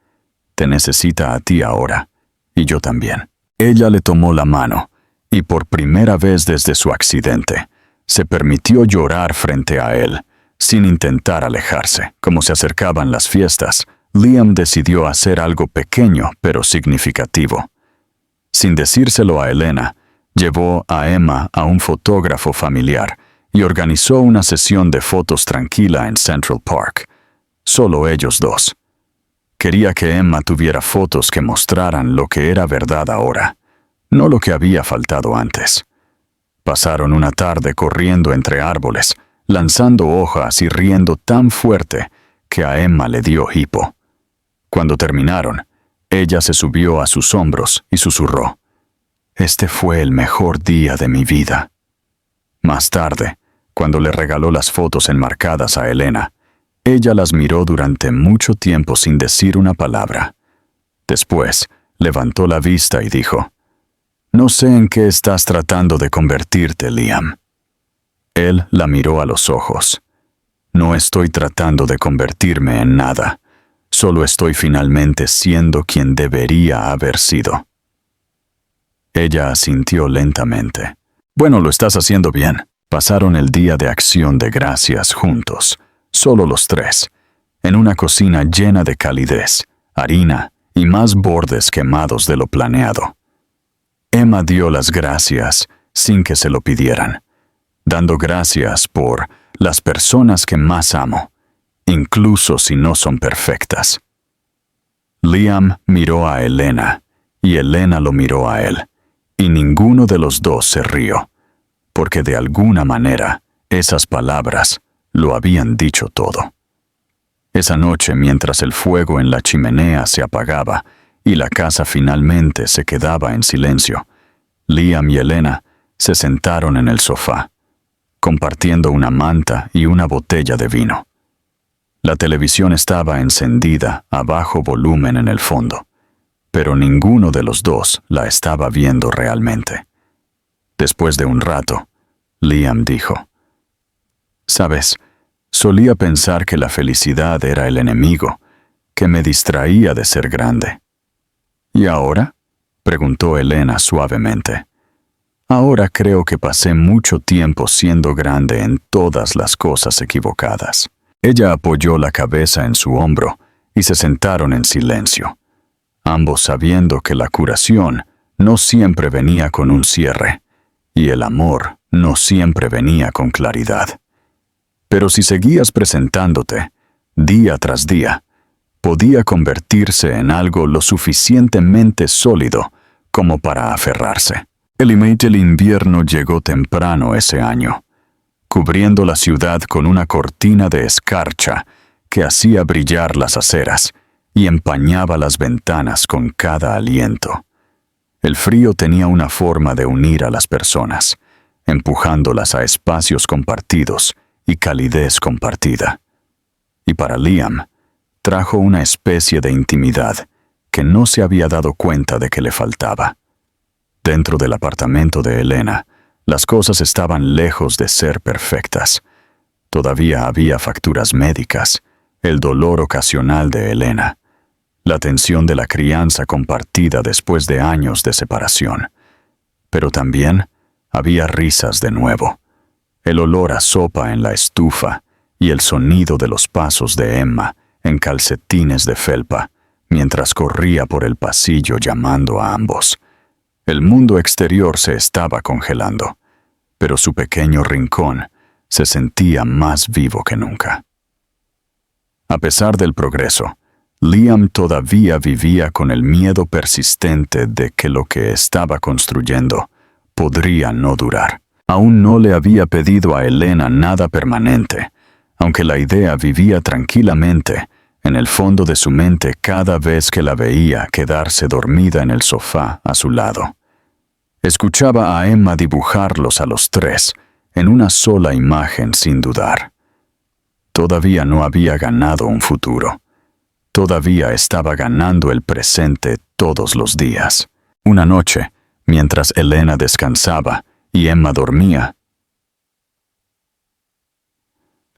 S1: Te necesita a ti ahora, y yo también». Ella le tomó la mano, y por primera vez desde su accidente, se permitió llorar frente a él, sin intentar alejarse. Como se acercaban las fiestas, Liam decidió hacer algo pequeño pero significativo. Sin decírselo a Elena, llevó a Emma a un fotógrafo familiar y organizó una sesión de fotos tranquila en Central Park. Solo ellos dos. Quería que Emma tuviera fotos que mostraran lo que era verdad ahora, no lo que había faltado antes. Pasaron una tarde corriendo entre árboles, lanzando hojas y riendo tan fuerte que a Emma le dio hipo. Cuando terminaron, ella se subió a sus hombros y susurró: «Este fue el mejor día de mi vida». Más tarde, cuando le regaló las fotos enmarcadas a Elena, ella las miró durante mucho tiempo sin decir una palabra. Después, levantó la vista y dijo: «No sé en qué estás tratando de convertirte, Liam». Él la miró a los ojos. No estoy tratando de convertirme en nada. Solo estoy finalmente siendo quien debería haber sido. Ella asintió lentamente. Bueno, lo estás haciendo bien. Pasaron el día de acción de gracias juntos, solo los tres, en una cocina llena de calidez, harina y más bordes quemados de lo planeado. Emma dio las gracias sin que se lo pidieran, dando gracias por las personas que más amo, incluso si no son perfectas. Liam miró a Elena y Elena lo miró a él, y ninguno de los dos se rió, porque de alguna manera esas palabras lo habían dicho todo. Esa noche, mientras el fuego en la chimenea se apagaba y la casa finalmente se quedaba en silencio, Liam y Elena se sentaron en el sofá, compartiendo una manta y una botella de vino. La televisión estaba encendida a bajo volumen en el fondo, pero ninguno de los dos la estaba viendo realmente. Después de un rato, Liam dijo: «¿Sabes? Solía pensar que la felicidad era el enemigo, que me distraía de ser grande». «¿Y ahora?», preguntó Elena suavemente. «Ahora creo que pasé mucho tiempo siendo grande en todas las cosas equivocadas». Ella apoyó la cabeza en su hombro y se sentaron en silencio, ambos sabiendo que la curación no siempre venía con un cierre, y el amor no siempre venía con claridad. Pero si seguías presentándote, día tras día, podía convertirse en algo lo suficientemente sólido como para aferrarse. El invierno llegó temprano ese año, cubriendo la ciudad con una cortina de escarcha que hacía brillar las aceras y empañaba las ventanas con cada aliento. El frío tenía una forma de unir a las personas, empujándolas a espacios compartidos y calidez compartida. Y para Liam, trajo una especie de intimidad que no se había dado cuenta de que le faltaba. Dentro del apartamento de Elena, las cosas estaban lejos de ser perfectas. Todavía había facturas médicas, el dolor ocasional de Elena, la tensión de la crianza compartida después de años de separación. Pero también había risas de nuevo, el olor a sopa en la estufa y el sonido de los pasos de Emma en calcetines de felpa mientras corría por el pasillo llamando a ambos. El mundo exterior se estaba congelando, pero su pequeño rincón se sentía más vivo que nunca. A pesar del progreso, Liam todavía vivía con el miedo persistente de que lo que estaba construyendo podría no durar. Aún no le había pedido a Elena nada permanente, aunque la idea vivía tranquilamente en el fondo de su mente cada vez que la veía quedarse dormida en el sofá a su lado. Escuchaba a Emma dibujarlos a los tres en una sola imagen sin dudar. Todavía no había ganado un futuro. Todavía estaba ganando el presente todos los días. Una noche, mientras Elena descansaba y Emma dormía,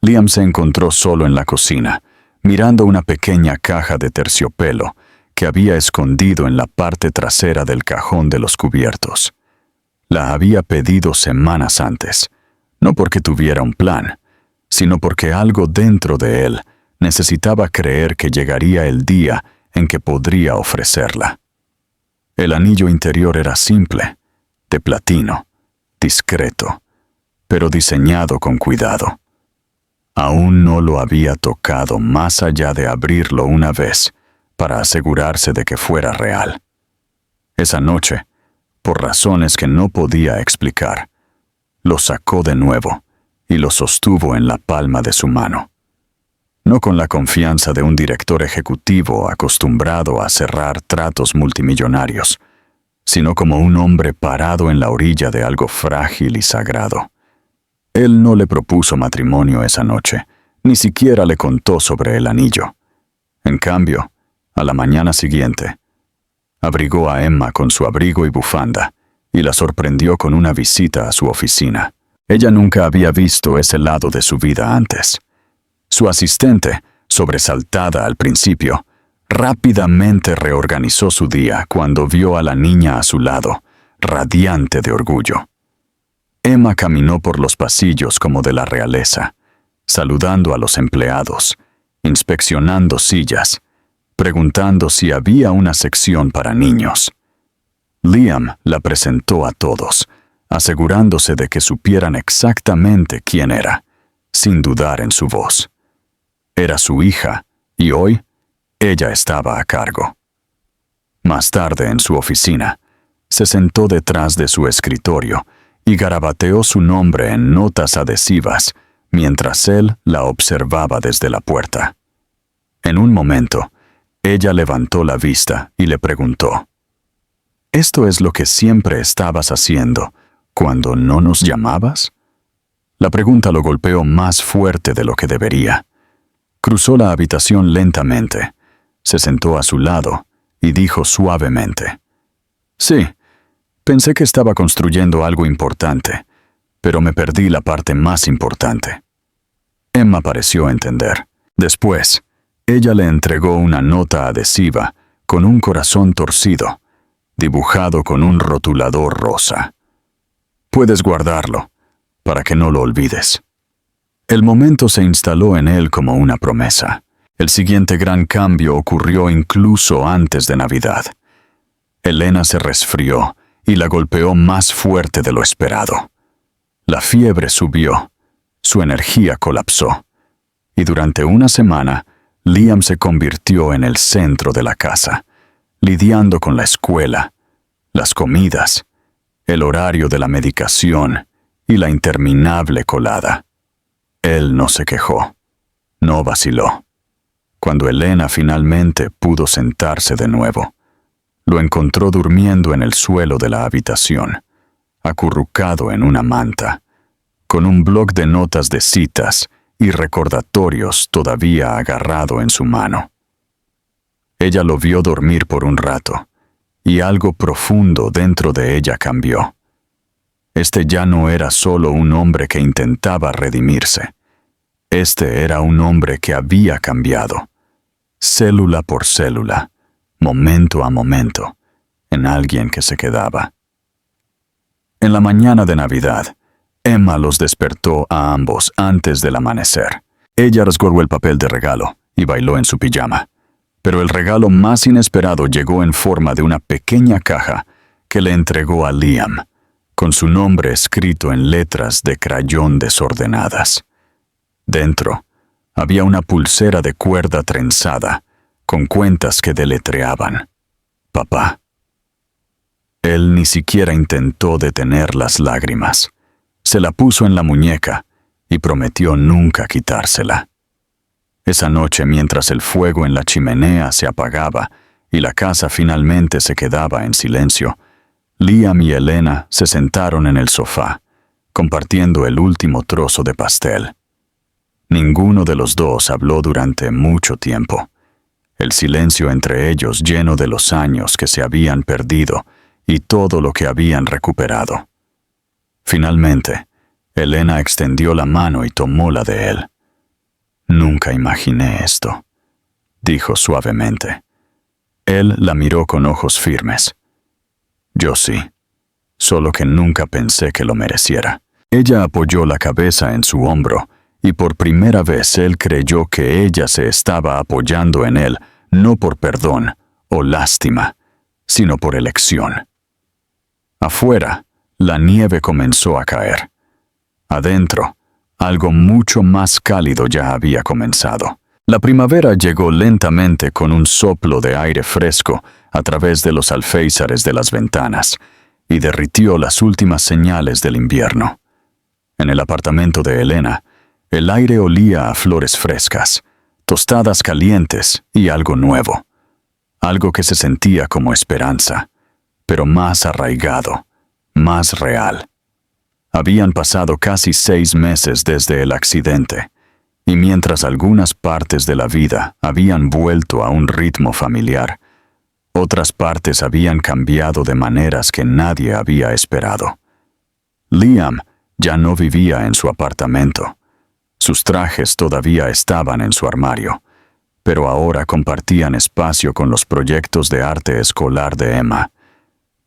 S1: Liam se encontró solo en la cocina, mirando una pequeña caja de terciopelo que había escondido en la parte trasera del cajón de los cubiertos. La había pedido semanas antes, no porque tuviera un plan, sino porque algo dentro de él necesitaba creer que llegaría el día en que podría ofrecerla. El anillo interior era simple, de platino, discreto, pero diseñado con cuidado. Aún no lo había tocado más allá de abrirlo una vez para asegurarse de que fuera real. Esa noche, por razones que no podía explicar, lo sacó de nuevo y lo sostuvo en la palma de su mano. No con la confianza de un director ejecutivo acostumbrado a cerrar tratos multimillonarios, sino como un hombre parado en la orilla de algo frágil y sagrado. Él no le propuso matrimonio esa noche, ni siquiera le contó sobre el anillo. En cambio, a la mañana siguiente, abrigó a Emma con su abrigo y bufanda y la sorprendió con una visita a su oficina. Ella nunca había visto ese lado de su vida antes. Su asistente, sobresaltada al principio, rápidamente reorganizó su día cuando vio a la niña a su lado, radiante de orgullo. Emma caminó por los pasillos como de la realeza, saludando a los empleados, inspeccionando sillas, preguntando si había una sección para niños. Liam la presentó a todos, asegurándose de que supieran exactamente quién era, sin dudar en su voz. Era su hija, y hoy ella estaba a cargo. Más tarde, en su oficina, se sentó detrás de su escritorio y garabateó su nombre en notas adhesivas mientras él la observaba desde la puerta. En un momento, ella levantó la vista y le preguntó: ¿Esto es lo que siempre estabas haciendo cuando no nos llamabas? La pregunta lo golpeó más fuerte de lo que debería. Cruzó la habitación lentamente, se sentó a su lado y dijo suavemente: Sí, pensé que estaba construyendo algo importante, pero me perdí la parte más importante. Emma pareció entender. Después, ella le entregó una nota adhesiva con un corazón torcido, dibujado con un rotulador rosa. Puedes guardarlo, para que no lo olvides. El momento se instaló en él como una promesa. El siguiente gran cambio ocurrió incluso antes de Navidad. Elena se resfrió y la golpeó más fuerte de lo esperado. La fiebre subió, su energía colapsó, y durante una semana, Liam se convirtió en el centro de la casa, lidiando con la escuela, las comidas, el horario de la medicación y la interminable colada. Él no se quejó, no vaciló. Cuando Elena finalmente pudo sentarse de nuevo, lo encontró durmiendo en el suelo de la habitación, acurrucado en una manta, con un bloc de notas de citas y recordatorios todavía agarrado en su mano. Ella lo vio dormir por un rato, y algo profundo dentro de ella cambió. Este ya no era solo un hombre que intentaba redimirse. Este era un hombre que había cambiado, célula por célula, momento a momento, en alguien que se quedaba. En la mañana de Navidad, Emma los despertó a ambos antes del amanecer. Ella rasgó el papel de regalo y bailó en su pijama, pero el regalo más inesperado llegó en forma de una pequeña caja que le entregó a Liam, con su nombre escrito en letras de crayón desordenadas. Dentro había una pulsera de cuerda trenzada, con cuentas que deletreaban: Papá. Él ni siquiera intentó detener las lágrimas. Se la puso en la muñeca y prometió nunca quitársela. Esa noche, mientras el fuego en la chimenea se apagaba y la casa finalmente se quedaba en silencio, Liam y Elena se sentaron en el sofá, compartiendo el último trozo de pastel. Ninguno de los dos habló durante mucho tiempo. El silencio entre ellos lleno de los años que se habían perdido y todo lo que habían recuperado. Finalmente, Elena extendió la mano y tomó la de él. Nunca imaginé esto, dijo suavemente. Él la miró con ojos firmes. Yo sí, solo que nunca pensé que lo mereciera. Ella apoyó la cabeza en su hombro y por primera vez él creyó que ella se estaba apoyando en él, no por perdón o lástima, sino por elección. Afuera, la nieve comenzó a caer. Adentro, algo mucho más cálido ya había comenzado. La primavera llegó lentamente con un soplo de aire fresco a través de los alféizares de las ventanas y derritió las últimas señales del invierno. En el apartamento de Elena, el aire olía a flores frescas, tostadas calientes y algo nuevo. Algo que se sentía como esperanza, pero más arraigado, más real. Habían pasado casi 6 meses desde el accidente, y mientras algunas partes de la vida habían vuelto a un ritmo familiar, otras partes habían cambiado de maneras que nadie había esperado. Liam Ya no vivía en su apartamento. Sus trajes todavía estaban en su armario, pero ahora compartían espacio con los proyectos de arte escolar de Emma.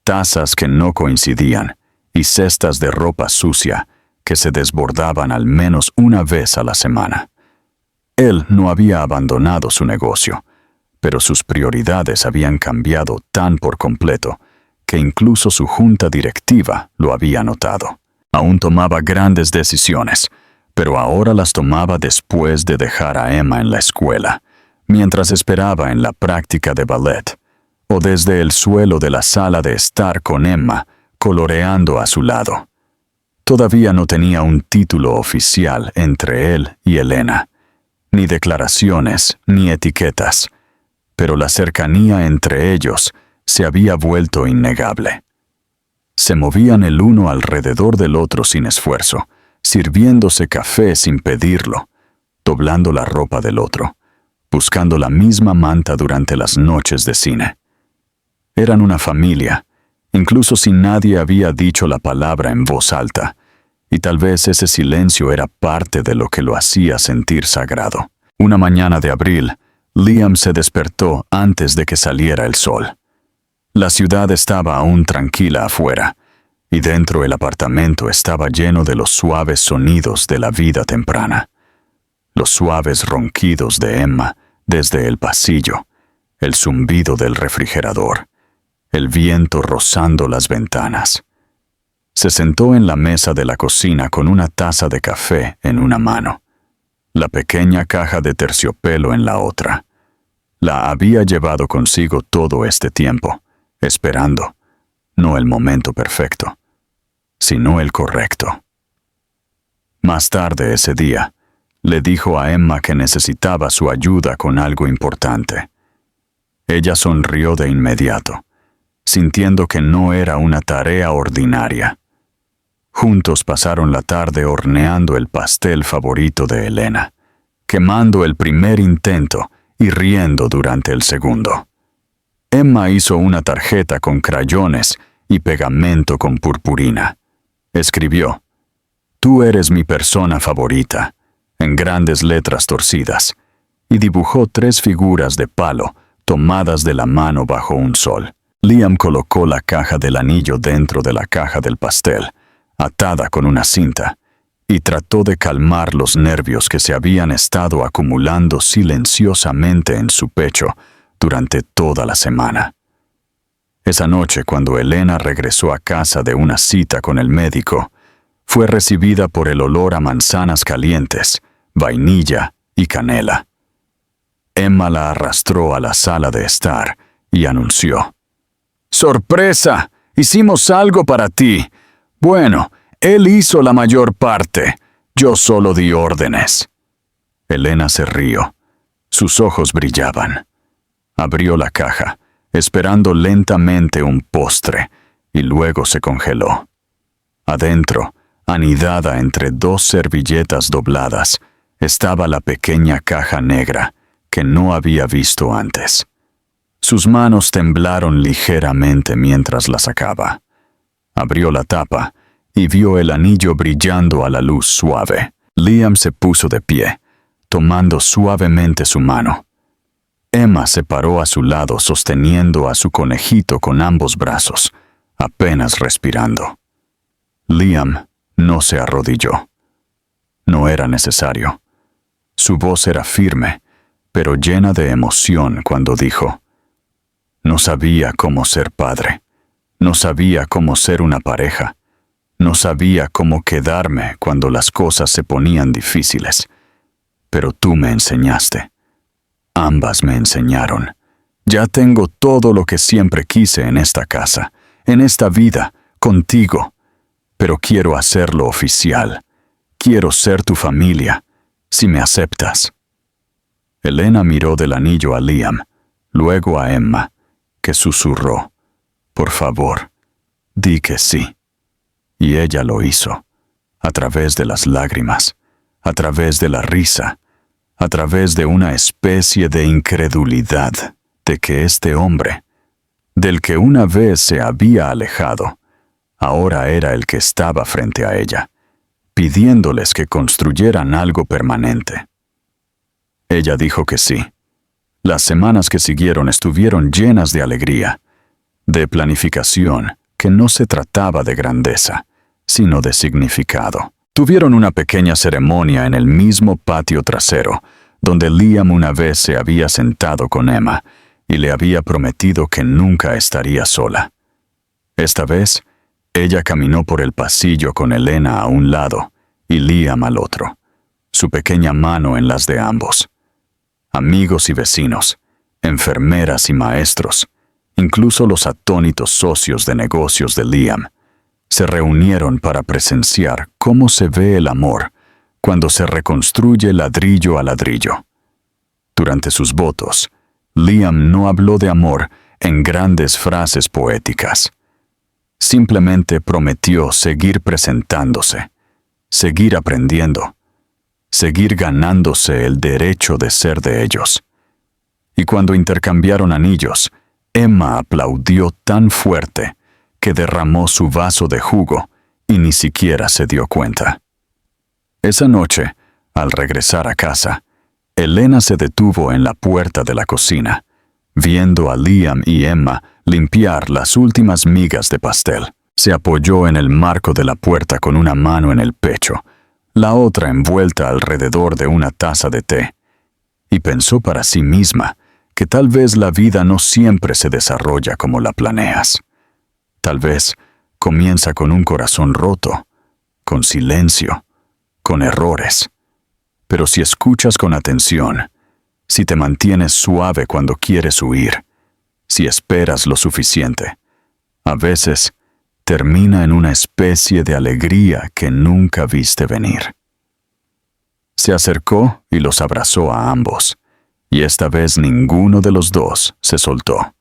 S1: Tazas que no coincidían y cestas de ropa sucia que se desbordaban al menos una vez a la semana. Él no había abandonado su negocio, pero sus prioridades habían cambiado tan por completo que incluso su junta directiva lo había notado. Aún tomaba grandes decisiones, pero ahora las tomaba después de dejar a Emma en la escuela, mientras esperaba en la práctica de ballet, o desde el suelo de la sala de estar con Emma, coloreando a su lado. Todavía no tenía un título oficial entre él y Elena, ni declaraciones ni etiquetas, pero la cercanía entre ellos se había vuelto innegable. Se movían el uno alrededor del otro sin esfuerzo, sirviéndose café sin pedirlo, doblando la ropa del otro, buscando la misma manta durante las noches de cine. Eran una familia, incluso si nadie había dicho la palabra en voz alta, y tal vez ese silencio era parte de lo que lo hacía sentir sagrado. Una mañana de abril, Liam se despertó antes de que saliera el sol. La ciudad estaba aún tranquila afuera, y dentro el apartamento estaba lleno de los suaves sonidos de la vida temprana. Los suaves ronquidos de Emma desde el pasillo, el zumbido del refrigerador, el viento rozando las ventanas. Se sentó en la mesa de la cocina con una taza de café en una mano, la pequeña caja de terciopelo en la otra. La había llevado consigo todo este tiempo, esperando, no el momento perfecto, sino el correcto. Más tarde ese día, le dijo a Emma que necesitaba su ayuda con algo importante. Ella sonrió de inmediato, sintiendo que no era una tarea ordinaria. Juntos pasaron la tarde horneando el pastel favorito de Elena, quemando el primer intento y riendo durante el segundo. Emma hizo una tarjeta con crayones y pegamento con purpurina. Escribió: «Tú eres mi persona favorita», en grandes letras torcidas, y dibujó 3 figuras de palo tomadas de la mano bajo un sol. Liam colocó la caja del anillo dentro de la caja del pastel, atada con una cinta, y trató de calmar los nervios que se habían estado acumulando silenciosamente en su pecho durante toda la semana. Esa noche, cuando Elena regresó a casa de una cita con el médico, fue recibida por el olor a manzanas calientes, vainilla y canela. Emma la arrastró a la sala de estar y anunció: «¡Sorpresa! ¡Hicimos algo para ti! Bueno, él hizo la mayor parte. Yo solo di órdenes». Elena se rió. Sus ojos brillaban. Abrió la caja, esperando lentamente un postre, y luego se congeló. Adentro, anidada entre 2 servilletas dobladas, estaba la pequeña caja negra que no había visto antes. Sus manos temblaron ligeramente mientras la sacaba. Abrió la tapa y vio el anillo brillando a la luz suave. Liam se puso de pie, tomando suavemente su mano. Emma se paró a su lado sosteniendo a su conejito con ambos brazos, apenas respirando. Liam no se arrodilló. No era necesario. Su voz era firme, pero llena de emoción cuando dijo: «No sabía cómo ser padre. No sabía cómo ser una pareja. No sabía cómo quedarme cuando las cosas se ponían difíciles. Pero tú me enseñaste. Ambas me enseñaron. Ya tengo todo lo que siempre quise en esta casa, en esta vida, contigo. Pero quiero hacerlo oficial. Quiero ser tu familia, si me aceptas». Elena miró del anillo a Liam, luego a Emma, que susurró: «Por favor, di que sí». Y ella lo hizo, a través de las lágrimas, a través de la risa, a través de una especie de incredulidad de que este hombre, del que una vez se había alejado, ahora era el que estaba frente a ella, pidiéndoles que construyeran algo permanente. Ella dijo que sí. Las semanas que siguieron estuvieron llenas de alegría, de planificación, que no se trataba de grandeza, sino de significado. Tuvieron una pequeña ceremonia en el mismo patio trasero, donde Liam una vez se había sentado con Emma y le había prometido que nunca estaría sola. Esta vez, ella caminó por el pasillo con Elena a un lado y Liam al otro, su pequeña mano en las de ambos. Amigos y vecinos, enfermeras y maestros, incluso los atónitos socios de negocios de Liam, se reunieron para presenciar cómo se ve el amor cuando se reconstruye ladrillo a ladrillo. Durante sus votos, Liam no habló de amor en grandes frases poéticas. Simplemente prometió seguir presentándose, seguir aprendiendo, seguir ganándose el derecho de ser de ellos. Y cuando intercambiaron anillos, Emma aplaudió tan fuerte que derramó su vaso de jugo y ni siquiera se dio cuenta. Esa noche, al regresar a casa, Elena se detuvo en la puerta de la cocina, viendo a Liam y Emma limpiar las últimas migas de pastel. Se apoyó en el marco de la puerta con una mano en el pecho, la otra envuelta alrededor de una taza de té, y pensó para sí misma que tal vez la vida no siempre se desarrolla como la planeas. Tal vez comienza con un corazón roto, con silencio, con errores. Pero si escuchas con atención, si te mantienes suave cuando quieres huir, si esperas lo suficiente, a veces termina en una especie de alegría que nunca viste venir. Se acercó y los abrazó a ambos, y esta vez ninguno de los dos se soltó.